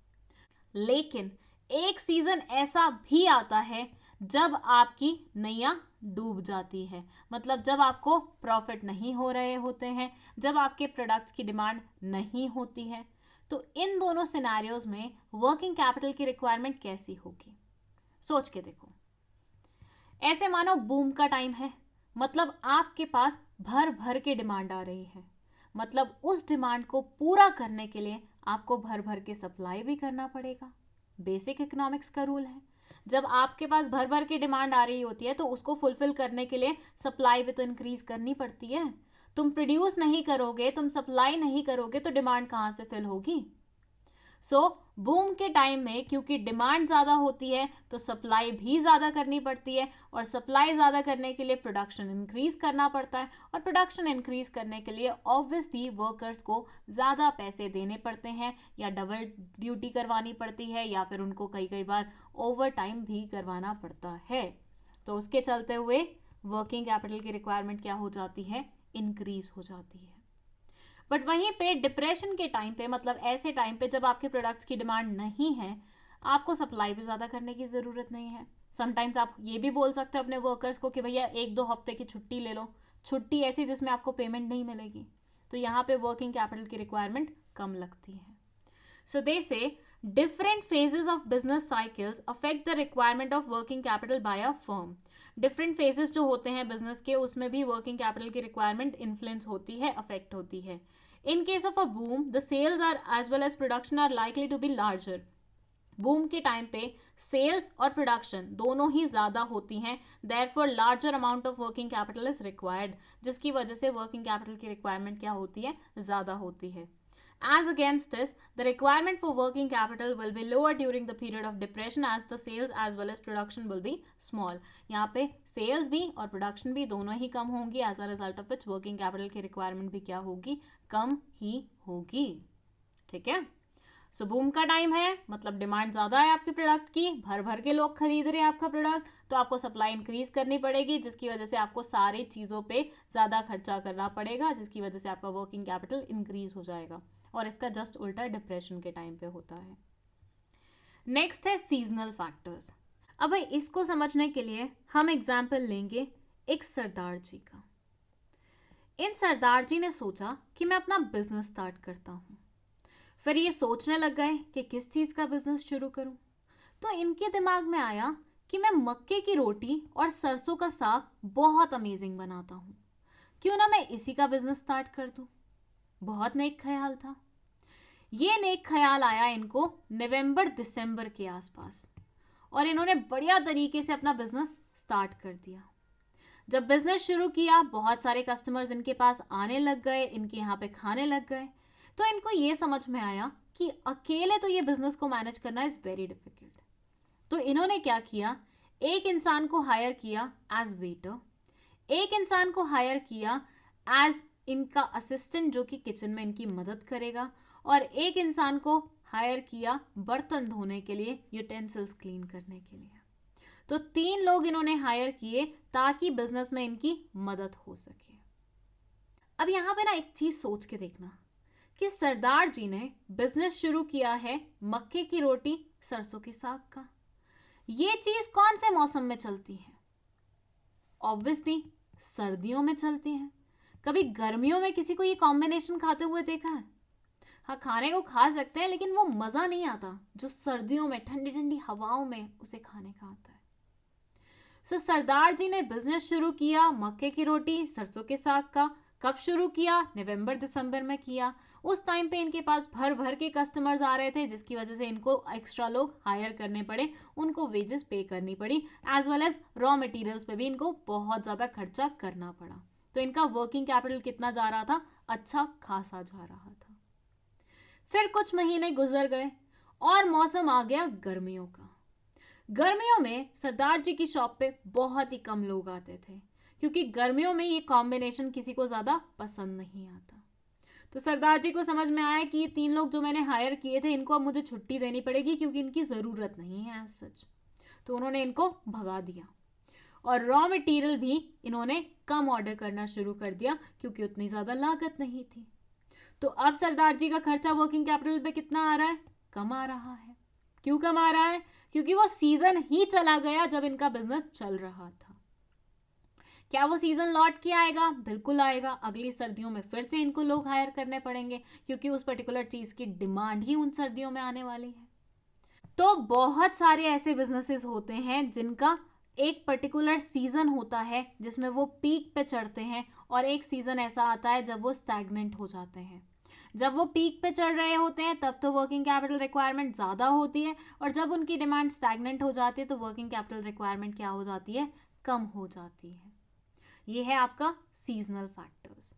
लेकिन एक सीजन ऐसा भी आता है जब आपकी नैया डूब जाती है, मतलब जब आपको प्रॉफिट नहीं हो रहे होते हैं, जब आपके प्रोडक्ट्स की डिमांड नहीं होती है। तो इन दोनों सिनेरियोज में वर्किंग कैपिटल की रिक्वायरमेंट कैसी होगी? सोच के देखो। ऐसे मानो बूम का टाइम है, मतलब आपके पास भर भर के डिमांड आ रही है, मतलब उस डिमांड को पूरा करने के लिए आपको भर भर के सप्लाई भी करना पड़ेगा। बेसिक इकोनॉमिक्स का रूल है, जब आपके पास भर भर के डिमांड आ रही होती है तो उसको फुलफिल करने के लिए सप्लाई भी तो इंक्रीज करनी पड़ती है। तुम प्रोड्यूस नहीं करोगे, तुम सप्लाई नहीं करोगे तो डिमांड कहाँ से फिल होगी? सो बूम के टाइम में क्योंकि डिमांड ज़्यादा होती है तो सप्लाई भी ज़्यादा करनी पड़ती है, और सप्लाई ज़्यादा करने के लिए प्रोडक्शन इंक्रीज करना पड़ता है, और प्रोडक्शन इंक्रीज करने के लिए ऑब्वियसली वर्कर्स को ज़्यादा पैसे देने पड़ते हैं, या डबल ड्यूटी करवानी पड़ती है, या फिर उनको कई कई बार ओवर टाइम भी करवाना पड़ता है। तो उसके चलते हुए वर्किंग कैपिटल की रिक्वायरमेंट क्या हो जाती है? इंक्रीज हो जाती है। बट वहीं पे डिप्रेशन के टाइम पे, मतलब ऐसे टाइम पे जब आपके प्रोडक्ट्स की डिमांड नहीं है, आपको सप्लाई भी ज़्यादा करने की ज़रूरत नहीं है। समटाइम्स आप ये भी बोल सकते हो अपने वर्कर्स को कि भैया 1-2 हफ्ते की छुट्टी ले लो, छुट्टी ऐसी जिसमें आपको पेमेंट नहीं मिलेगी। तो यहाँ पे वर्किंग कैपिटल की रिक्वायरमेंट कम लगती है। सो दे से different phases of business cycles affect the requirement of working capital by a firm. Different phases जो होते हैं बिजनेस के, उसमें भी वर्किंग कैपिटल की रिक्वायरमेंट इन्फ्लुएंस होती है, अफेक्ट होती है। In case of a boom, the sales are as well as production are likely to be larger. Boom के टाइम पे सेल्स और प्रोडक्शन दोनों ही ज़्यादा होती हैं, therefore larger amount of working capital is required, जिसकी वजह से वर्किंग कैपिटल की रिक्वायरमेंट क्या होती है? ज़्यादा होती है। As against this, the requirement for working capital will be lower during the period of depression as the sales as well as production will be small. यहाँ पे sales भी और production भी दोनों ही कम होंगी, as a result of which working capital की requirement भी क्या होगी? कम ही होगी। ठीक है? सो बूम का टाइम है, मतलब डिमांड ज़्यादा है आपके प्रोडक्ट की, भर भर के लोग खरीद रहे हैं आपका प्रोडक्ट, तो आपको सप्लाई इंक्रीज करनी पड़ेगी, जिसकी वजह से आपको सारी चीज़ों पे ज़्यादा खर्चा करना पड़ेगा, जिसकी वजह से आपका वर्किंग कैपिटल इंक्रीज हो जाएगा। और इसका जस्ट उल्टा डिप्रेशन के टाइम पे होता है। नेक्स्ट है सीजनल फैक्टर्स। अब भाई इसको समझने के लिए हम एग्जाम्पल लेंगे एक सरदार जी का। इन सरदार जी ने सोचा कि मैं अपना बिजनेस स्टार्ट करता हूँ। फिर ये सोचने लग गए कि किस चीज़ का बिजनेस शुरू करूँ। तो इनके दिमाग में आया कि मैं मक्के की रोटी और सरसों का साग बहुत अमेजिंग बनाता हूँ, क्यों ना मैं इसी का बिजनेस स्टार्ट कर दूँ। बहुत नेक ख्याल था। ये नेक ख्याल आया इनको नवंबर दिसंबर के आसपास, और इन्होंने बढ़िया तरीके से अपना बिजनेस स्टार्ट कर दिया। जब बिजनेस शुरू किया, बहुत सारे कस्टमर्स इनके पास आने लग गए, इनके यहाँ पे खाने लग गए। तो इनको ये समझ में आया कि अकेले तो ये बिजनेस को मैनेज करना इज वेरी डिफिकल्ट। तो इन्होंने क्या किया, एक इंसान को हायर किया एज वेटर, एक इंसान को हायर किया एज इनका असिस्टेंट जो कि किचन में इनकी मदद करेगा, और एक इंसान को हायर किया बर्तन धोने के लिए, यूटेंसिल्स क्लीन करने के लिए। तो 3 लोग इन्होंने हायर किए ताकि बिजनेस में इनकी मदद हो सके। अब यहां पे ना एक चीज सोच के देखना कि सरदार जी ने बिजनेस शुरू किया है मक्के की रोटी सरसों के साग का। ये चीज कौन से मौसम में चलती है? ऑब्वियसली सर्दियों में चलती है। कभी गर्मियों में किसी को ये कॉम्बिनेशन खाते हुए देखा है? हाँ, खाने को खा सकते हैं, लेकिन वो मजा नहीं आता जो सर्दियों में ठंडी ठंडी हवाओं में उसे खाने का आता है। सो सरदार जी ने बिजनेस शुरू किया मक्के की रोटी सरसों के साग का। कब शुरू किया? नवंबर दिसंबर में किया। उस टाइम पे इनके पास भर भर के कस्टमर्स आ रहे थे, जिसकी वजह से इनको एक्स्ट्रा लोग हायर करने पड़े, उनको वेजेस पे करनी पड़ी, as well as raw materials पे भी इनको बहुत ज़्यादा खर्चा करना पड़ा। तो इनका वर्किंग कैपिटल कितना जा रहा था? अच्छा खासा जा रहा था। फिर कुछ महीने गुजर गए और मौसम आ गया गर्मियों का। गर्मियों में सरदार जी की शॉप पे बहुत ही कम लोग आते थे, क्योंकि गर्मियों में ये कॉम्बिनेशन किसी को ज़्यादा पसंद नहीं आता। तो सरदार जी को समझ में आया कि ये 3 लोग जो मैंने हायर किए थे, इनको अब मुझे छुट्टी देनी पड़ेगी, क्योंकि इनकी ज़रूरत नहीं है एज सच। तो उन्होंने इनको भगा दिया, और रॉ मटेरियल भी इन्होंने कम ऑर्डर करना शुरू कर दिया, क्योंकि उतनी ज़्यादा लागत नहीं थी। तो अब सरदार जी का खर्चा वर्किंग कैपिटल पे कितना आ रहा है? कम आ रहा है। क्यों कम आ रहा है? क्योंकि वो सीजन ही चला गया जब इनका बिजनेस चल रहा था। क्या वो सीजन लौट के आएगा? बिल्कुल आएगा। अगली सर्दियों में फिर से इनको लोग हायर करने पड़ेंगे, क्योंकि उस पर्टिकुलर चीज की डिमांड ही उन सर्दियों में आने वाली है। तो बहुत सारे ऐसे बिजनेसेस होते हैं जिनका एक पर्टिकुलर सीजन होता है जिसमें वो पीक पे चढ़ते हैं, और एक सीजन ऐसा आता है जब वो स्टैग्नेंट हो जाते हैं। जब वो पीक पे चढ़ रहे होते हैं तब तो वर्किंग कैपिटल रिक्वायरमेंट ज़्यादा होती है, और जब उनकी डिमांड स्टैग्नेंट हो जाती है तो वर्किंग कैपिटल रिक्वायरमेंट क्या हो जाती है? कम हो जाती है। ये है आपका seasonal factors.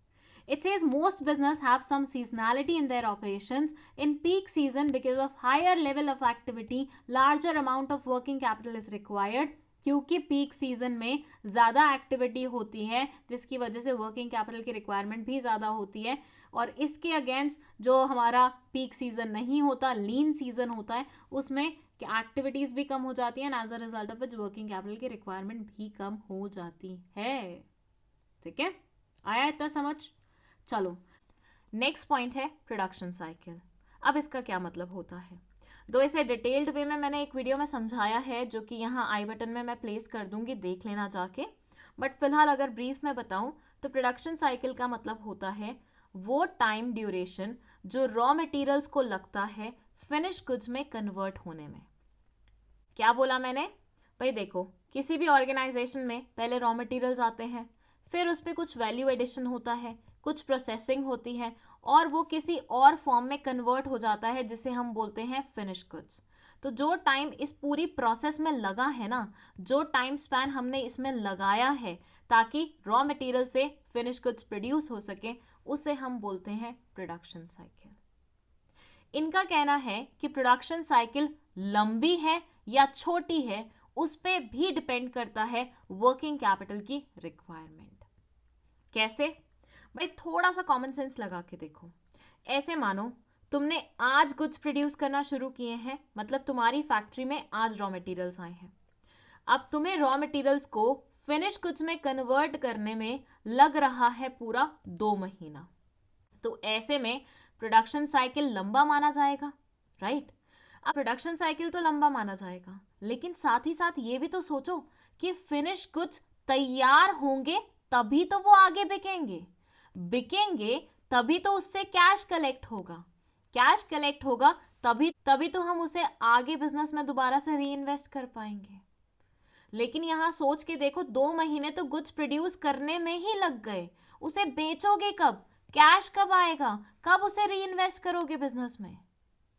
It says most business have some seasonality in their operations. In peak season, because of higher level of activity, larger amount of working capital is required. क्योंकि पीक सीजन में ज़्यादा एक्टिविटी होती है, जिसकी वजह से वर्किंग कैपिटल की रिक्वायरमेंट भी ज़्यादा होती है। और इसके अगेंस्ट जो हमारा पीक सीजन नहीं होता, लीन सीजन होता है, उसमें एक्टिविटीज़ भी कम हो जाती हैं, and as a result of which working capital की रिक्वायरमेंट भी कम हो जाती है। ठीक है, आया इतना समझ? चलो, नेक्स्ट पॉइंट है प्रोडक्शन साइकिल। अब इसका क्या मतलब होता है? दो इसे डिटेल्ड वे में मैंने एक वीडियो में समझाया है, जो कि यहाँ आई बटन में मैं प्लेस कर दूंगी, देख लेना जाके। बट फिलहाल अगर ब्रीफ में बताऊं तो प्रोडक्शन साइकिल का मतलब होता है वो टाइम ड्यूरेशन जो रॉ मटेरियल्स को लगता है फिनिश गुड्स में कन्वर्ट होने में। क्या बोला मैंने? भाई देखो, किसी भी ऑर्गेनाइजेशन में पहले रॉ मटेरियल्स आते हैं, फिर उस पर कुछ वैल्यू एडिशन होता है, कुछ प्रोसेसिंग होती है, और वो किसी और फॉर्म में कन्वर्ट हो जाता है जिसे हम बोलते हैं फिनिश गुड्स। तो जो टाइम इस पूरी प्रोसेस में लगा है ना, जो टाइम स्पैन हमने इसमें लगाया है ताकि रॉ मटेरियल से फिनिश गुड्स प्रोड्यूस हो सके, उसे हम बोलते हैं प्रोडक्शन साइकिल। इनका कहना है कि प्रोडक्शन साइकिल लंबी है या छोटी है, उस पर भी डिपेंड करता है वर्किंग कैपिटल की रिक्वायरमेंट। कैसे? भाई थोड़ा सा कॉमन सेंस लगा के देखो। ऐसे मानो तुमने आज गुड्स प्रोड्यूस करना शुरू किए हैं, मतलब तुम्हारी फैक्ट्री में आज रॉ मटेरियल्स आए हैं। अब तुम्हें रॉ मटेरियल्स को फिनिश गुड्स में कन्वर्ट करने में लग रहा है पूरा 2 महीना। तो ऐसे में प्रोडक्शन साइकिल लंबा माना जाएगा, राइट? अब प्रोडक्शन साइकिल तो लंबा माना जाएगा, लेकिन साथ ही साथ ये भी तो सोचो कि फिनिश गुड्स तैयार होंगे तभी तो वो आगे बिकेंगे। बिकेंगे तभी तो उससे कैश कलेक्ट होगा, कैश कलेक्ट होगा तभी तभी तो हम उसे आगे बिजनेस में दोबारा से री इन्वेस्ट कर पाएंगे। लेकिन यहाँ सोच के देखो, 2 महीने तो गुड्स प्रोड्यूस करने में ही लग गए, उसे बेचोगे कब, कैश कब आएगा, कब उसे री इन्वेस्ट करोगे बिजनेस में?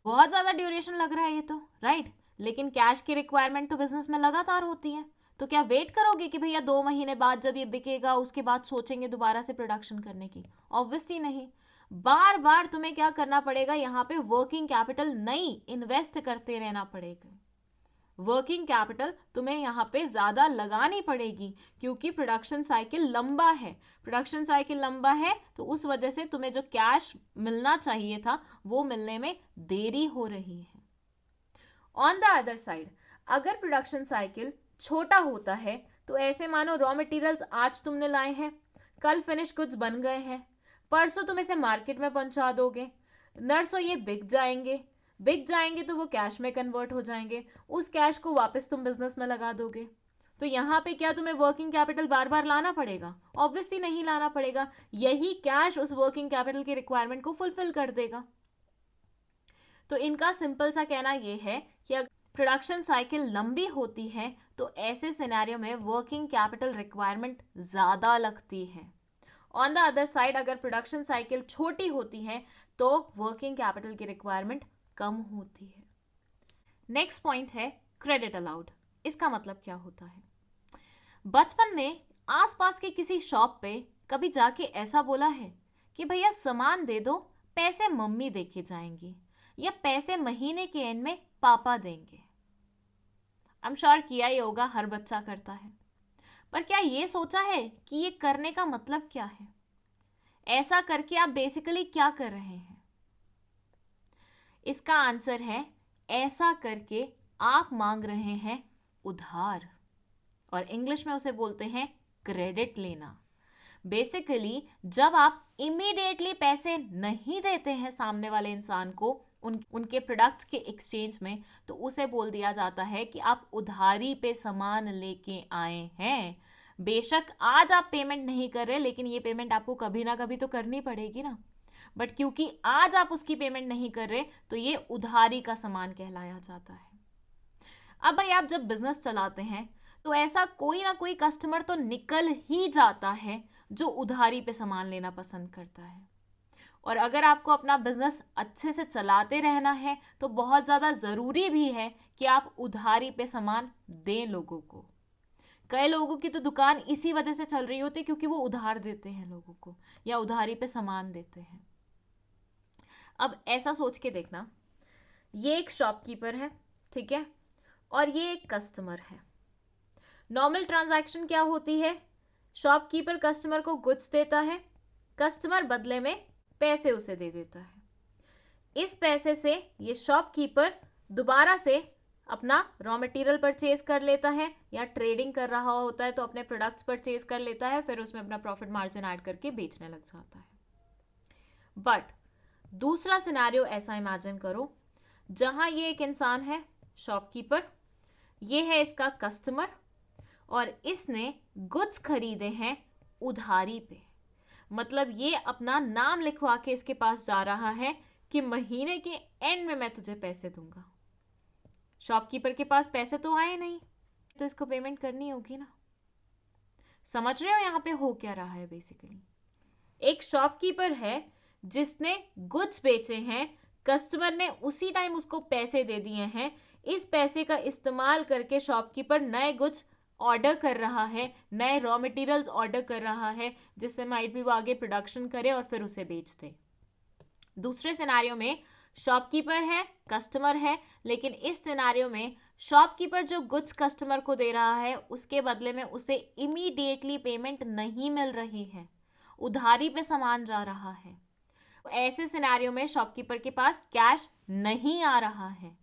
बहुत ज्यादा ड्यूरेशन लग रहा है ये तो, राइट? लेकिन कैश की रिक्वायरमेंट तो बिजनेस में लगातार होती है, तो क्या वेट करोगे कि भैया 2 महीने बाद जब ये बिकेगा उसके बाद सोचेंगे दोबारा से प्रोडक्शन करने की? ऑब्वियसली नहीं। बार बार तुम्हें क्या करना पड़ेगा, यहाँ पे वर्किंग कैपिटल नई इन्वेस्ट करते रहना पड़ेगा। वर्किंग कैपिटल तुम्हें यहाँ पे ज़्यादा लगानी पड़ेगी क्योंकि प्रोडक्शन साइकिल लंबा है। प्रोडक्शन साइकिल लंबा है तो उस वजह से तुम्हें जो कैश मिलना चाहिए था वो मिलने में देरी हो रही है। ऑन द अदर साइड, अगर प्रोडक्शन साइकिल छोटा होता है तो ऐसे मानो रॉ मटेरियल्स आज तुमने लाए हैं, कल फिनिश गुड्स बन गए हैं, परसों तुम इसे मार्केट में पहुंचा दोगे, नरसों ये बिक जाएंगे तो वो कैश में कन्वर्ट हो जाएंगे, उस कैश को वापस तुम बिजनेस में लगा दोगे। तो यहाँ पे क्या तुम्हें वर्किंग कैपिटल बार बार लाना पड़ेगा? ऑब्वियसली नहीं लाना पड़ेगा, यही कैश उस वर्किंग कैपिटल की रिक्वायरमेंट को फुलफिल कर देगा। तो इनका सिंपल सा कहना यह है कि अगर प्रोडक्शन साइकिल लंबी होती है तो ऐसे सिनेरियो में वर्किंग कैपिटल रिक्वायरमेंट ज़्यादा लगती है। ऑन द अदर साइड, अगर प्रोडक्शन साइकिल छोटी होती है तो वर्किंग कैपिटल की रिक्वायरमेंट कम होती है। नेक्स्ट पॉइंट है क्रेडिट अलाउड। इसका मतलब क्या होता है? बचपन में आसपास के किसी शॉप पे कभी जाके ऐसा बोला है कि भैया सामान दे दो, पैसे मम्मी देके जाएंगी, या पैसे महीने के एंड में पापा देंगे। आई एम श्योर किया ही होगा, हर बच्चा करता है। पर क्या ये सोचा है कि ये करने का मतलब क्या है? ऐसा करके आप बेसिकली क्या कर रहे हैं? इसका आंसर है, ऐसा करके आप मांग रहे हैं उधार, और इंग्लिश में उसे बोलते हैं क्रेडिट लेना। बेसिकली जब आप इमीडिएटली पैसे नहीं देते हैं सामने वाले इंसान को उनके प्रोडक्ट्स के एक्सचेंज में, तो उसे बोल दिया जाता है कि आप उधारी पे सामान लेके आए हैं। बेशक आज आप पेमेंट नहीं कर रहे, लेकिन ये पेमेंट आपको कभी ना कभी तो करनी पड़ेगी ना। बट क्योंकि आज आप उसकी पेमेंट नहीं कर रहे तो ये उधारी का सामान कहलाया जाता है। अब भाई आप जब बिजनेस चलाते हैं तो ऐसा कोई ना कोई कस्टमर तो निकल ही जाता है जो उधारी पे सामान लेना पसंद करता है। और अगर आपको अपना बिजनेस अच्छे से चलाते रहना है तो बहुत ज़्यादा ज़रूरी भी है कि आप उधारी पे सामान दें लोगों को। कई लोगों की तो दुकान इसी वजह से चल रही होती है क्योंकि वो उधार देते हैं लोगों को या उधारी पे सामान देते हैं। अब ऐसा सोच के देखना, ये एक शॉपकीपर है, ठीक है, और ये एक कस्टमर है। नॉर्मल ट्रांजैक्शन क्या होती है? शॉपकीपर कस्टमर को गुड्स देता है, कस्टमर बदले में पैसे उसे दे देता है। इस पैसे से ये शॉपकीपर दोबारा से अपना रॉ मटेरियल परचेज कर लेता है, या ट्रेडिंग कर रहा होता है तो अपने प्रोडक्ट्स परचेज कर लेता है, फिर उसमें अपना प्रॉफिट मार्जिन ऐड करके बेचने लग जाता है। बट दूसरा सिनेरियो ऐसा इमेजिन करो जहां ये एक इंसान है शॉपकीपर, ये है इसका कस्टमर, और इसने गुड्स खरीदे हैं उधारी पे। मतलब ये अपना नाम लिखवा के इसके पास जा रहा है कि महीने के एंड में मैं तुझे पैसे दूंगा। शॉपकीपर के पास पैसे तो आए नहीं, तो इसको पेमेंट करनी होगी ना। समझ रहे हो यहाँ पे हो क्या रहा है? बेसिकली एक शॉपकीपर है जिसने गुड्स बेचे हैं, कस्टमर ने उसी टाइम उसको पैसे दे दिए हैं, इस पैसे का इस्तेमाल करके शॉपकीपर नए गुड्स ऑर्डर कर रहा है, नए रॉ मटेरियल्स ऑर्डर कर रहा है, जिससे माइट भी वो आगे प्रोडक्शन करे और फिर उसे बेच दे। दूसरे सिनेरियो में शॉपकीपर है, कस्टमर है, लेकिन इस सिनेरियो में शॉपकीपर जो गुड्स कस्टमर को दे रहा है उसके बदले में उसे इमीडिएटली पेमेंट नहीं मिल रही है, उधारी पे सामान जा रहा है। ऐसे सिनेरियो में शॉपकीपर के पास कैश नहीं आ रहा है,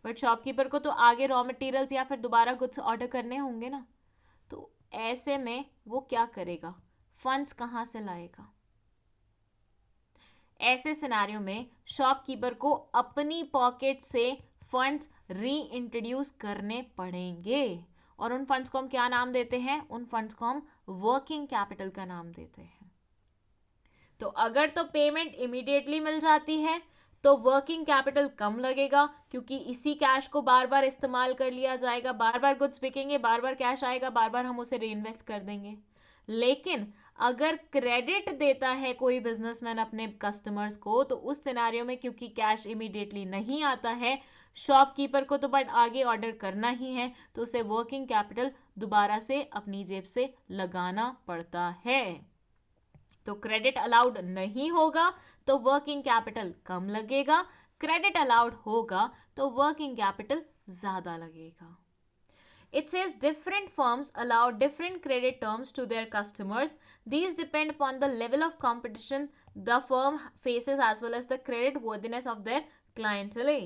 बट शॉपकीपर को तो आगे रॉ मटेरियल्स या फिर दोबारा गुड्स ऑर्डर करने होंगे ना। तो ऐसे में वो क्या करेगा? फंड्स कहाँ से लाएगा? ऐसे सिनेरियो में शॉपकीपर को अपनी पॉकेट से फंड्स री इंट्रोड्यूस करने पड़ेंगे, और उन फंड्स को हम क्या नाम देते हैं? उन फंड्स को हम वर्किंग कैपिटल का नाम देते हैं। तो अगर तो पेमेंट इमीडिएटली मिल जाती है तो वर्किंग कैपिटल कम लगेगा, क्योंकि इसी कैश को बार बार इस्तेमाल कर लिया जाएगा, बार बार गुड्स बिकेंगे, बार बार कैश आएगा, बार बार हम उसे रीइन्वेस्ट कर देंगे। लेकिन अगर क्रेडिट देता है कोई बिजनेसमैन अपने कस्टमर्स को, तो उस सिनेरियो में क्योंकि कैश इमीडिएटली नहीं आता है, शॉपकीपर को तो बट आगे ऑर्डर करना ही है, तो उसे वर्किंग कैपिटल दोबारा से अपनी जेब से लगाना पड़ता है। तो क्रेडिट अलाउड नहीं होगा तो वर्किंग कैपिटल कम लगेगा, क्रेडिट अलाउड होगा तो वर्किंग कैपिटल ज्यादा लगेगा। It says different firms allow different credit terms to their customers. These depend upon the level of competition the firm faces as well as the credit worthiness of their clientele.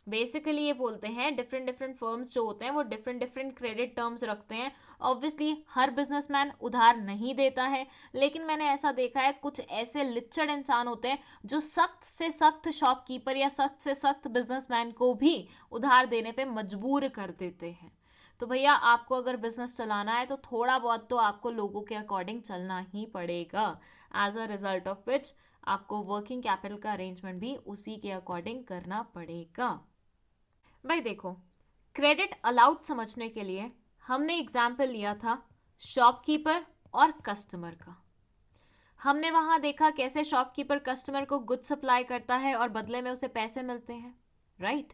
Basically ये बोलते हैं डिफरेंट फर्म्स जो होते हैं वो डिफरेंट क्रेडिट टर्म्स रखते हैं। ऑब्वियसली हर बिजनेसमैन उधार नहीं देता है, लेकिन मैंने ऐसा देखा है कुछ ऐसे लिच्चड़ इंसान होते हैं जो सख्त से सख्त शॉपकीपर या सख्त से सख्त बिजनेसमैन को भी उधार देने पे मजबूर कर देते हैं। तो भैया आपको अगर बिजनेस चलाना है तो थोड़ा बहुत तो आपको लोगों के अकॉर्डिंग चलना ही पड़ेगा, as a result of which आपको वर्किंग कैपिटल का अरेंजमेंट भी उसी के अकॉर्डिंग करना पड़ेगा। भाई देखो, क्रेडिट अलाउड समझने के लिए हमने एग्जाम्पल लिया था शॉपकीपर और कस्टमर का। हमने वहां देखा कैसे शॉपकीपर कस्टमर को गुड्स सप्लाई करता है और बदले में उसे पैसे मिलते हैं, राइट?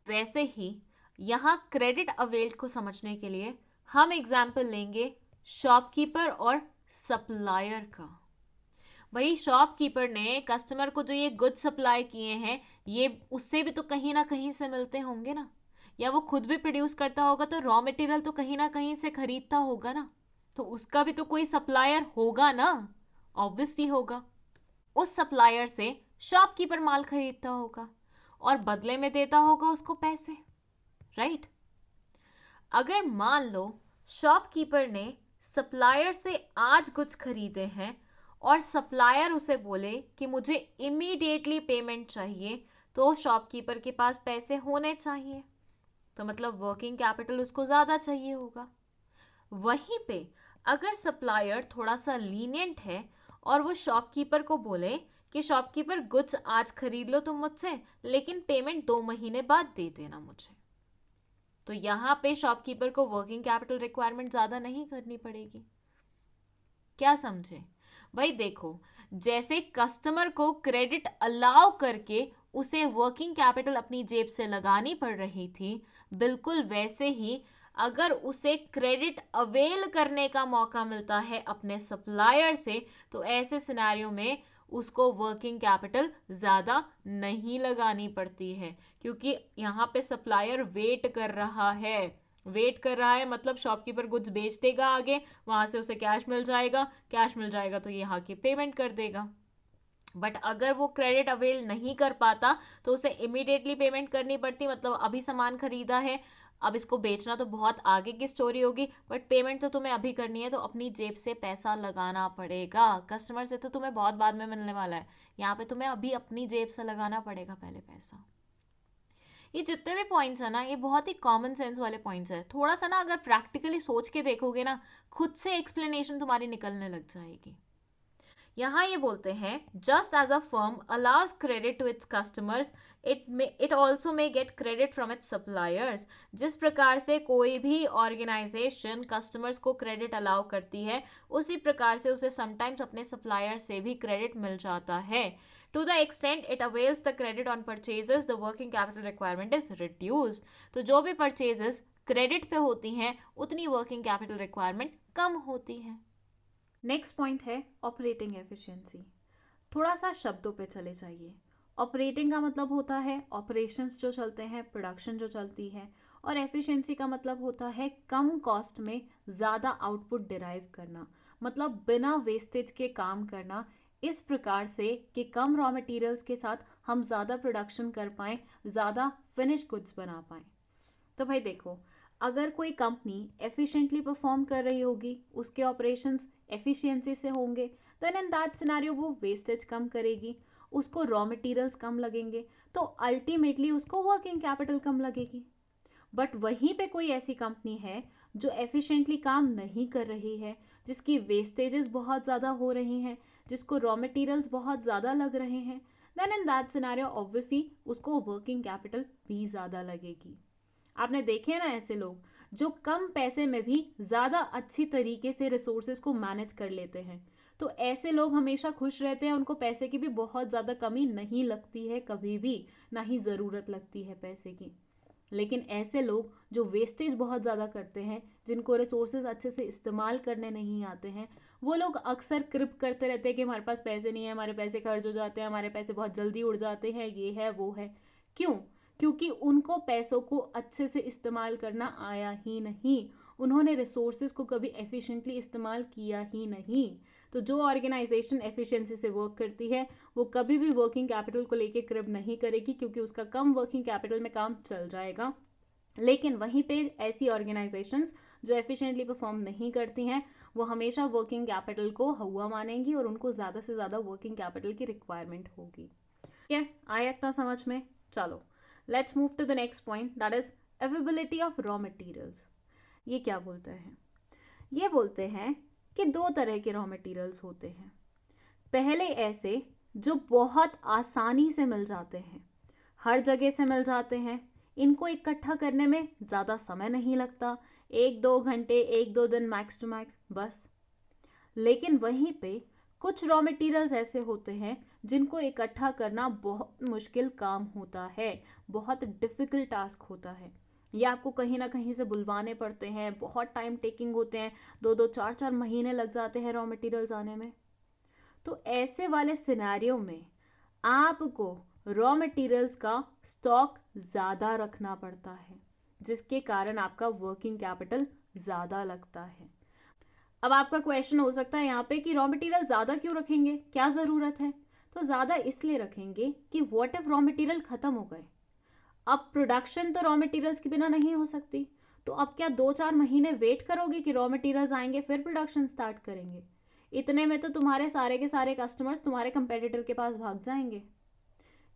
वैसे ही यहां क्रेडिट अवेल्ड को समझने के लिए हम एग्जाम्पल लेंगे शॉपकीपर और सप्लायर का। भाई शॉपकीपर ने कस्टमर को जो ये गुड सप्लाई किए हैं ये उससे भी तो कहीं ना कहीं से मिलते होंगे ना, या वो खुद भी प्रोड्यूस करता होगा तो रॉ मटेरियल तो कहीं ना कहीं से खरीदता होगा ना, तो उसका भी तो कोई सप्लायर होगा ना, ऑब्वियसली होगा। उस सप्लायर से शॉपकीपर माल खरीदता होगा और बदले में देता होगा उसको पैसे, राइट? अगर मान लो शॉपकीपर ने सप्लायर से आज कुछ खरीदे हैं और सप्लायर उसे बोले कि मुझे इमीडिएटली पेमेंट चाहिए, तो शॉपकीपर के पास पैसे होने चाहिए, तो मतलब वर्किंग कैपिटल उसको ज़्यादा चाहिए होगा। वहीं पे अगर सप्लायर थोड़ा सा लीनियंट है और वो शॉपकीपर को बोले कि शॉपकीपर गुड्स आज खरीद लो तुम मुझसे, लेकिन पेमेंट 2 महीने बाद दे देना मुझे, तो यहाँ पे शॉपकीपर को वर्किंग कैपिटल रिक्वायरमेंट ज़्यादा नहीं करनी पड़ेगी। क्या समझे? भाई देखो, जैसे कस्टमर को क्रेडिट अलाउ करके उसे वर्किंग कैपिटल अपनी जेब से लगानी पड़ रही थी, बिल्कुल वैसे ही अगर उसे क्रेडिट अवेल करने का मौका मिलता है अपने सप्लायर से, तो ऐसे सिनेरियो में उसको वर्किंग कैपिटल ज़्यादा नहीं लगानी पड़ती है, क्योंकि यहाँ पे सप्लायर वेट कर रहा है। मतलब शॉपकीपर गुड्स बेच देगा आगे, वहां से उसे कैश मिल जाएगा तो ये यहाँ की पेमेंट कर देगा। बट अगर वो क्रेडिट अवेल नहीं कर पाता तो उसे इमीडिएटली पेमेंट करनी पड़ती, मतलब अभी सामान खरीदा है, अब इसको बेचना तो बहुत आगे की स्टोरी होगी, बट पेमेंट तो तुम्हें अभी करनी है, तो अपनी जेब से पैसा लगाना पड़ेगा। कस्टमर से तो तुम्हें बहुत बाद में मिलने वाला है, यहाँ पे तुम्हें अभी अपनी जेब से लगाना पड़ेगा पहले पैसा। ये जितने भी पॉइंट्स है ना, ये बहुत ही कॉमन सेंस वाले पॉइंट्स है। थोड़ा सा ना अगर प्रैक्टिकली सोच के देखोगे ना, खुद से एक्सप्लेनेशन तुम्हारी निकलने लग जाएगी। यहाँ ये बोलते हैं just as a firm allows credit to its customers, it also may get credit from its suppliers. जिस प्रकार से कोई भी ऑर्गेनाइजेशन कस्टमर्स को क्रेडिट अलाउ करती है, उसी प्रकार से उसे समटाइम्स अपने सप्लायर से भी क्रेडिट मिल जाता है। To the extent it avails the credit on purchases, the working capital requirement is reduced. तो जो भी purchases क्रेडिट पे होती हैं उतनी वर्किंग कैपिटल रिक्वायरमेंट कम होती है। नेक्स्ट पॉइंट है ऑपरेटिंग एफिशिएंसी। थोड़ा सा शब्दों पे चले जाइए। ऑपरेटिंग का मतलब होता है ऑपरेशंस जो चलते हैं, प्रोडक्शन जो चलती है, और एफिशिएंसी का मतलब होता है कम कॉस्ट में ज़्यादा आउटपुट डिराइव करना, मतलब बिना वेस्टेज के काम करना, इस प्रकार से कि कम रॉ मटेरियल्स के साथ हम ज़्यादा प्रोडक्शन कर पाएँ, ज़्यादा फिनिश गुड्स बना पाएँ। तो भाई देखो, अगर कोई कंपनी एफिशिएंटली परफॉर्म कर रही होगी, उसके ऑपरेशंस एफिशिएंसी से होंगे, देन इन दैट सिनेरियो वो वेस्टेज कम करेगी, उसको रॉ मटेरियल्स कम लगेंगे, तो अल्टीमेटली उसको वर्किंग कैपिटल कम लगेगी। बट वहीं पे कोई ऐसी कंपनी है जो एफिशिएंटली काम नहीं कर रही है, जिसकी वेस्टेजेस बहुत ज़्यादा हो रही हैं, जिसको रॉ मटेरियल्स बहुत ज़्यादा लग रहे हैं, then in that scenario obviously उसको वर्किंग कैपिटल भी ज़्यादा लगेगी। आपने देखे ना ऐसे लोग जो कम पैसे में भी ज़्यादा अच्छी तरीके से रिसोर्सेज को मैनेज कर लेते हैं, तो ऐसे लोग हमेशा खुश रहते हैं, उनको पैसे की भी बहुत ज़्यादा कमी नहीं लगती है कभी भी, ना ही ज़रूरत लगती है पैसे की। लेकिन ऐसे लोग जो वेस्टेज बहुत ज़्यादा करते हैं, जिनको रिसोर्सेज अच्छे से इस्तेमाल करने नहीं आते हैं, वो लोग अक्सर क्रिप करते रहते हैं कि हमारे पास पैसे नहीं है, हमारे पैसे खर्च हो जाते हैं, हमारे पैसे बहुत जल्दी उड़ जाते हैं, ये है वो है। क्यों? क्योंकि उनको पैसों को अच्छे से इस्तेमाल करना आया ही नहीं, उन्होंने रिसोर्सेज को कभी एफिशिएंटली इस्तेमाल किया ही नहीं। तो जो ऑर्गेनाइजेशन एफिशिएंसी से वर्क करती है वो कभी भी वर्किंग कैपिटल को लेके क्रिप नहीं करेगी, क्योंकि उसका कम वर्किंग कैपिटल में काम चल जाएगा। लेकिन वहीं पे ऐसी ऑर्गेनाइजेशंस जो एफिशिएंटली परफॉर्म नहीं करती हैं, वो हमेशा वर्किंग कैपिटल को हुआ मानेंगी और उनको ज़्यादा से ज़्यादा वर्किंग कैपिटल की रिक्वायरमेंट होगी। ठीक है, आया इतना समझ में? चलो let's move to the next point, that is availability of raw materials. ये क्या बोलते हैं? ये बोलते हैं कि दो तरह के रॉ मटेरियल्स होते हैं। पहले ऐसे जो बहुत आसानी से मिल जाते हैं, हर जगह से मिल जाते हैं, इनको इकट्ठा करने में ज़्यादा समय नहीं लगता, 1-2 घंटे 1-2 दिन मैक्स टू मैक्स बस। लेकिन वहीं पे कुछ रॉ मटेरियल्स ऐसे होते हैं जिनको इकट्ठा करना बहुत मुश्किल काम होता है, बहुत डिफ़िकल्ट टास्क होता है। ये आपको कहीं ना कहीं से बुलवाने पड़ते हैं, बहुत टाइम टेकिंग होते हैं, 2-2 4-4 महीने लग जाते हैं रॉ मटेरियल्स आने में। तो ऐसे वाले सिनेरियो में आपको रॉ मटेरियल्स का स्टॉक ज़्यादा रखना पड़ता है, जिसके कारण आपका वर्किंग कैपिटल ज़्यादा लगता है। अब आपका क्वेश्चन हो सकता है यहाँ पे कि रॉ मटेरियल ज़्यादा क्यों रखेंगे, क्या ज़रूरत है? तो ज़्यादा इसलिए रखेंगे कि व्हाट इफ रॉ मटेरियल ख़त्म हो गए। अब प्रोडक्शन तो रॉ मटेरियल्स के बिना नहीं हो सकती, तो अब क्या 2-4 महीने वेट करोगे कि रॉ मटेरियल्स आएंगे फिर प्रोडक्शन स्टार्ट करेंगे? इतने में तो तुम्हारे सारे के सारे कस्टमर्स तुम्हारे कंपेटिटर के पास भाग जाएंगे।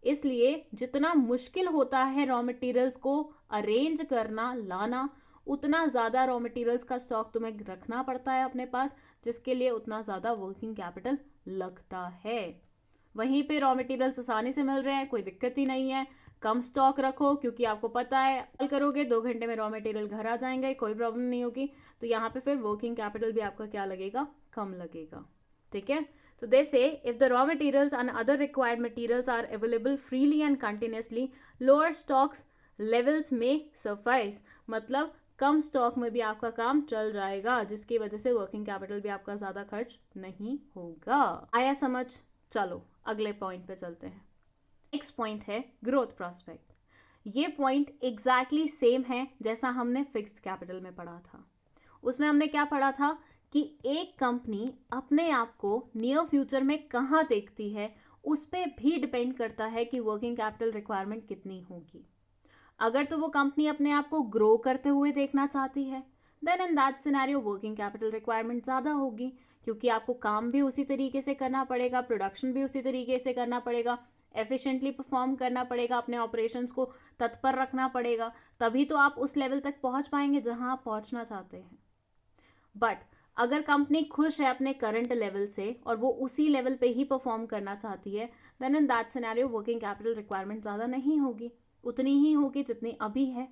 इसलिए जितना मुश्किल होता है रॉ मटेरियल्स को अरेंज करना, लाना, उतना ज़्यादा रॉ मटेरियल्स का स्टॉक तुम्हें रखना पड़ता है अपने पास, जिसके लिए उतना ज़्यादा वर्किंग कैपिटल लगता है। वहीं पे रॉ मटेरियल्स आसानी से मिल रहे हैं, कोई दिक्कत ही नहीं है, कम स्टॉक रखो, क्योंकि आपको पता है कल करोगे 2 घंटे में रॉ मटेरियल घर आ जाएंगे, कोई प्रॉब्लम नहीं होगी। तो यहाँ पे फिर वर्किंग कैपिटल भी आपका क्या लगेगा? कम लगेगा। ठीक है, तो they say if the raw materials and other required materials are available freely and continuously, lower stocks levels may suffice। मतलब कम स्टॉक में भी आपका काम चल जाएगा, जिसकी वजह से वर्किंग कैपिटल भी आपका ज़्यादा खर्च नहीं होगा। आया समझ? चलो अगले पॉइंट पे चलते हैं। नेक्स्ट पॉइंट है ग्रोथ प्रोस्पेक्ट। ये पॉइंट एग्जैक्टली सेम है जैसा हमने फिक्स्ड कैपिटल में पढ़ा था। उसमें हमने क्या पढ़ा था कि एक कंपनी अपने आप को नियर फ्यूचर में कहाँ देखती है, उस पर भी डिपेंड करता है कि वर्किंग कैपिटल रिक्वायरमेंट कितनी होगी। अगर तो वो कंपनी अपने आप को ग्रो करते हुए देखना चाहती है, then in that scenario working capital requirement ज़्यादा होगी, क्योंकि आपको काम भी उसी तरीके से करना पड़ेगा, प्रोडक्शन भी उसी तरीके से करना पड़ेगा, एफिशिएंटली परफॉर्म करना पड़ेगा, अपने ऑपरेशंस को तत्पर रखना पड़ेगा, तभी तो आप उस लेवल तक पहुंच पाएंगे जहां आप पहुंचना चाहते हैं। बट अगर कंपनी खुश है अपने करंट लेवल से और वो उसी लेवल पे ही परफॉर्म करना चाहती है, then in that scenario working capital requirement ज़्यादा नहीं होगी, उतनी ही होगी जितनी अभी है।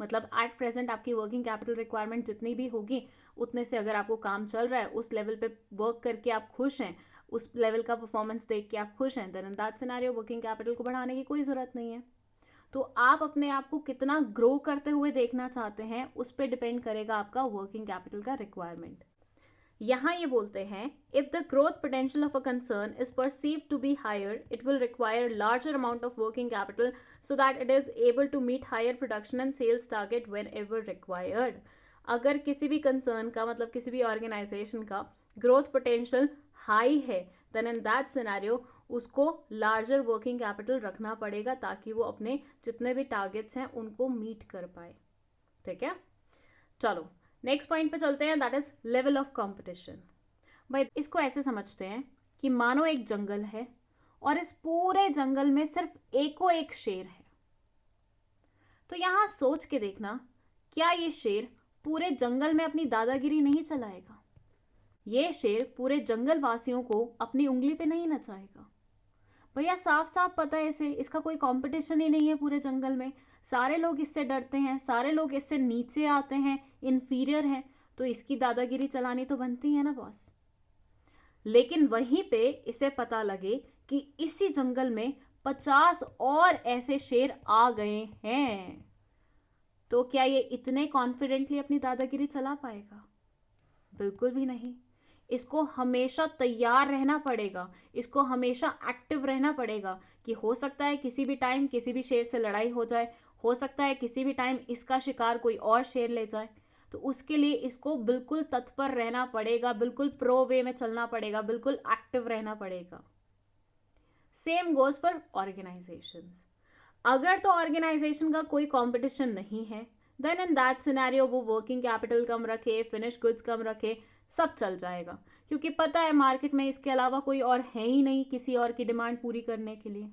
मतलब एट प्रेजेंट आपकी वर्किंग कैपिटल रिक्वायरमेंट जितनी भी होगी, उतने से अगर आपको काम चल रहा है, उस लेवल पे वर्क करके आप खुश हैं, उस लेवल का परफॉर्मेंस देख के आप खुश हैं, then in that scenario working capital को बढ़ाने की कोई ज़रूरत नहीं है। तो आप अपने आप को कितना ग्रो करते हुए देखना चाहते हैं, उस पर डिपेंड करेगा आपका वर्किंग कैपिटल का रिक्वायरमेंट। यहाँ ये बोलते हैं if the growth potential of a concern is perceived to be higher, it will require larger amount of working capital so that it is able to meet higher production and sales target whenever required. अगर किसी भी कंसर्न का, मतलब किसी भी ऑर्गेनाइजेशन का ग्रोथ पोटेंशियल हाई है, देन इन दैट सिनेरियो उसको लार्जर वर्किंग कैपिटल रखना पड़ेगा, ताकि वो अपने जितने भी टारगेट्स हैं उनको मीट कर पाए। ठीक है, चलो नेक्स्ट पॉइंट पे चलते हैं, that is level of competition. भाई इसको ऐसे समझते हैं कि मानो एक जंगल है और इस पूरे जंगल में सिर्फ एक शेर है। तो यहां सोच के देखना, क्या ये शेर पूरे जंगल में अपनी दादागिरी नहीं चलाएगा? ये शेर पूरे जंगल वासियों को अपनी उंगली पे नहीं नचाएगा। भैया साफ साफ पता है इसे, इसका कोई कंपटीशन ही नहीं है पूरे जंगल में, सारे लोग इससे डरते हैं, सारे लोग इससे नीचे आते हैं, इन्फीरियर हैं, तो इसकी दादागिरी चलानी तो बनती है ना बॉस। लेकिन वहीं पे इसे पता लगे कि इसी जंगल में 50 और ऐसे शेर आ गए हैं, तो क्या ये इतने कॉन्फिडेंटली अपनी दादागिरी चला पाएगा? बिल्कुल भी नहीं। इसको हमेशा तैयार रहना पड़ेगा, इसको हमेशा एक्टिव रहना पड़ेगा कि हो सकता है किसी भी टाइम किसी भी शेर से लड़ाई हो जाए, हो सकता है किसी भी टाइम इसका शिकार कोई और शेर ले जाए, तो उसके लिए इसको बिल्कुल तत्पर रहना पड़ेगा, बिल्कुल प्रो वे में चलना पड़ेगा, बिल्कुल एक्टिव रहना पड़ेगा। Same goes for organisations. अगर तो ऑर्गेनाइजेशन का कोई कंपटीशन नहीं है, देन इन दैट सिनेरियो वो वर्किंग कैपिटल कम रखे, फिनिश गुड्स कम रखे, सब चल जाएगा, क्योंकि पता है मार्केट में इसके अलावा कोई और है ही नहीं किसी और की डिमांड पूरी करने के लिए।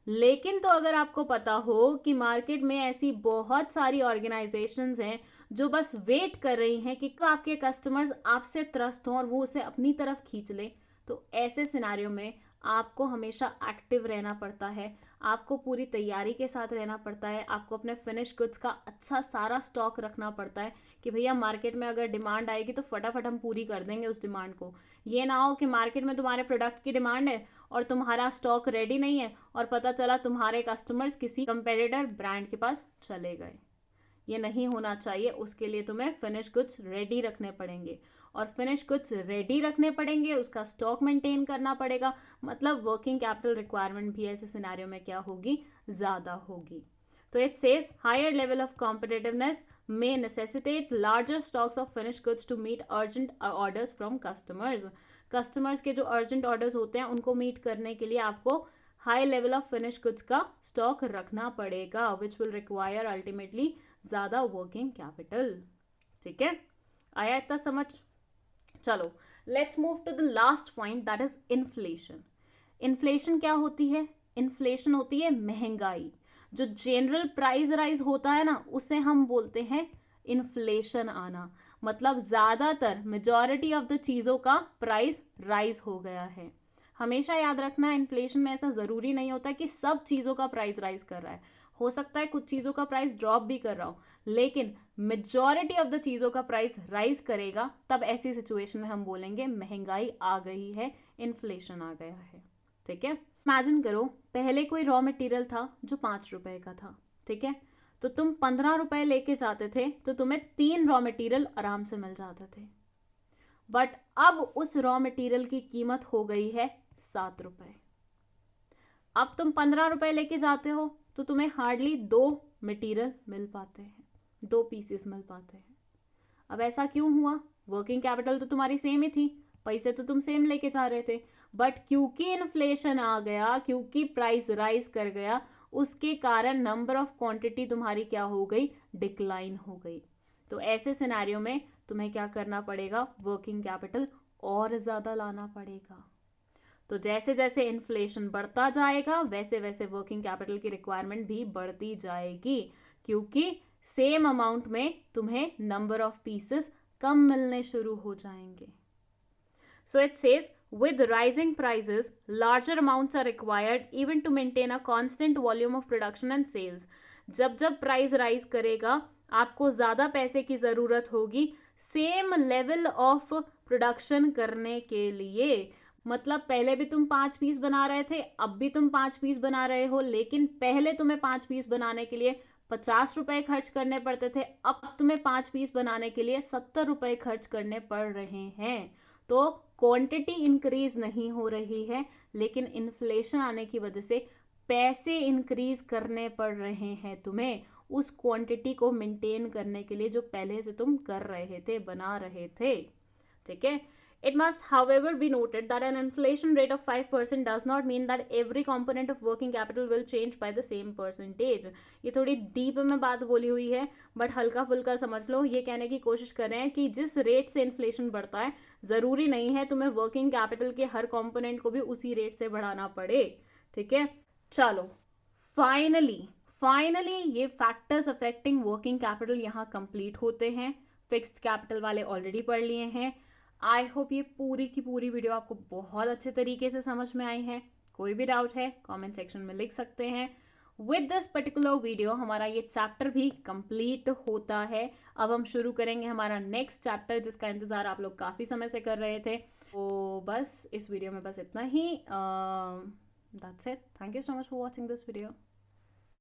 लेकिन तो अगर आपको पता हो कि मार्केट में ऐसी बहुत सारी ऑर्गेनाइजेशंस हैं जो बस वेट कर रही हैं कि आपके कस्टमर्स आपसे त्रस्त हों और वो उसे अपनी तरफ खींच लें, तो ऐसे सिनेरियो में आपको हमेशा एक्टिव रहना पड़ता है, आपको पूरी तैयारी के साथ रहना पड़ता है, आपको अपने फिनिश गुड्स का अच्छा सारा स्टॉक रखना पड़ता है कि भैया मार्केट में अगर डिमांड आएगी तो फटाफट हम पूरी कर देंगे उस डिमांड को। ये ना हो कि मार्केट में तुम्हारे प्रोडक्ट की डिमांड है और तुम्हारा स्टॉक रेडी नहीं है और पता चला तुम्हारे कस्टमर्स किसी कंपेटिटर ब्रांड के पास चले गए। ये नहीं होना चाहिए, उसके लिए तुम्हें फिनिश गुड्स रेडी रखने पड़ेंगे, और फिनिश गुड्स रेडी रखने पड़ेंगे, उसका स्टॉक मेंटेन करना पड़ेगा, मतलब वर्किंग कैपिटल रिक्वायरमेंट भी ऐसे सिनेरियो में क्या होगी, ज़्यादा होगी। तो it says higher level of competitiveness may necessitate larger stocks of finished goods to meet urgent orders from customers. Customers के जो अर्जेंट ऑर्डर्स होते हैं उनको मीट करने के लिए आपको high level of finish goods का स्टॉक रखना पड़ेगा, विच विल रिक्वायर अल्टीमेटली ज़्यादा वर्किंग कैपिटल। ठीक है, आया इतना समझ? चलो let's move to the last point, that is inflation. Inflation क्या होती है? इन्फ्लेशन होती है महंगाई। जो जनरल प्राइस राइज होता है ना, उसे हम बोलते हैं इन्फ्लेशन आना, मतलब ज़्यादातर मेजॉरिटी ऑफ द चीज़ों का प्राइस राइज हो गया है। हमेशा याद रखना, इन्फ्लेशन में ऐसा ज़रूरी नहीं होता कि सब चीज़ों का प्राइस राइज कर रहा है, हो सकता है कुछ चीज़ों का प्राइस ड्रॉप भी कर रहा हो, लेकिन मेजॉरिटी ऑफ द चीज़ों का प्राइस राइज करेगा, तब ऐसी सिचुएशन में हम बोलेंगे महंगाई आ गई है, इन्फ्लेशन आ गया है। ठीक है, इमेजिन करो पहले कोई रॉ मटेरियल था जो 5 रुपए का था, ठीक है, तो तुम 15 रुपए लेके जाते थे तो तुम्हें 3 रॉ मटेरियल आराम से मिल जाते थे। बट अब उस रॉ मटेरियल की कीमत हो गई है 7 रुपए। अब तुम 15 रुपए लेके जाते हो तो तुम्हें हार्डली 2 मटेरियल मिल पाते हैं, 2 पीसेस मिल पाते हैं। अब ऐसा क्यों हुआ? वर्किंग कैपिटल तो तुम्हारी सेम ही थी, पैसे तो तुम सेम लेके जा रहे थे, बट क्योंकि इन्फ्लेशन आ गया, क्योंकि प्राइस राइज कर गया, उसके कारण नंबर ऑफ क्वांटिटी तुम्हारी क्या हो गई, डिक्लाइन हो गई। तो ऐसे सिनेरियो में तुम्हें क्या करना पड़ेगा, वर्किंग कैपिटल और ज़्यादा लाना पड़ेगा। तो जैसे जैसे इन्फ्लेशन बढ़ता जाएगा वैसे वैसे वर्किंग कैपिटल की रिक्वायरमेंट भी बढ़ती जाएगी, क्योंकि सेम अमाउंट में तुम्हें नंबर ऑफ पीसेस कम मिलने शुरू हो जाएंगे। So it says, with rising prices, larger amounts are required even to maintain a constant volume of production and sales. जब जब प्राइस राइज करेगा आपको ज़्यादा पैसे की ज़रूरत होगी सेम लेवल ऑफ प्रोडक्शन करने के लिए। मतलब पहले भी तुम 5 पीस बना रहे थे, अब भी तुम 5 पीस बना रहे हो, लेकिन पहले तुम्हें 5 पीस बनाने के लिए 50 रुपए खर्च करने पड़ते थे, अब तुम्हें 5 पीस बनाने के लिए 70 रुपए खर्च करने पड़ रहे हैं। तो क्वांटिटी इंक्रीज नहीं हो रही है, लेकिन इन्फ्लेशन आने की वजह से पैसे इंक्रीज करने पड़ रहे हैं तुम्हें उस क्वांटिटी को मेंटेन करने के लिए जो पहले से तुम कर रहे थे, बना रहे थे। ठीक है, It must, however, be noted that an inflation rate of 5% does not mean that every component of working capital will change by the same percentage. ये थोड़ी डीप में बात बोली हुई है, बट हल्का फुल्का समझ लो। ये कहने की कोशिश कर रहे हैं कि जिस रेट से इन्फ्लेशन बढ़ता है ज़रूरी नहीं है तुम्हें वर्किंग कैपिटल के हर कंपोनेंट को भी उसी रेट से बढ़ाना पड़े। ठीक है, चलो फाइनली ये फैक्टर्स अफेक्टिंग वर्किंग कैपिटल यहाँ कंप्लीट होते हैं। फिक्स्ड कैपिटल वाले ऑलरेडी पढ़ लिए हैं, आई होप ये पूरी की पूरी वीडियो आपको बहुत अच्छे तरीके से समझ में आई है। कोई भी डाउट है कमेंट सेक्शन में लिख सकते हैं। विद दिस पर्टिकुलर वीडियो हमारा ये चैप्टर भी कंप्लीट होता है। अब हम शुरू करेंगे हमारा नेक्स्ट चैप्टर, जिसका इंतज़ार आप लोग काफ़ी समय से कर रहे थे। तो बस इस वीडियो में बस इतना ही। That's it. Thank you so much for watching this video.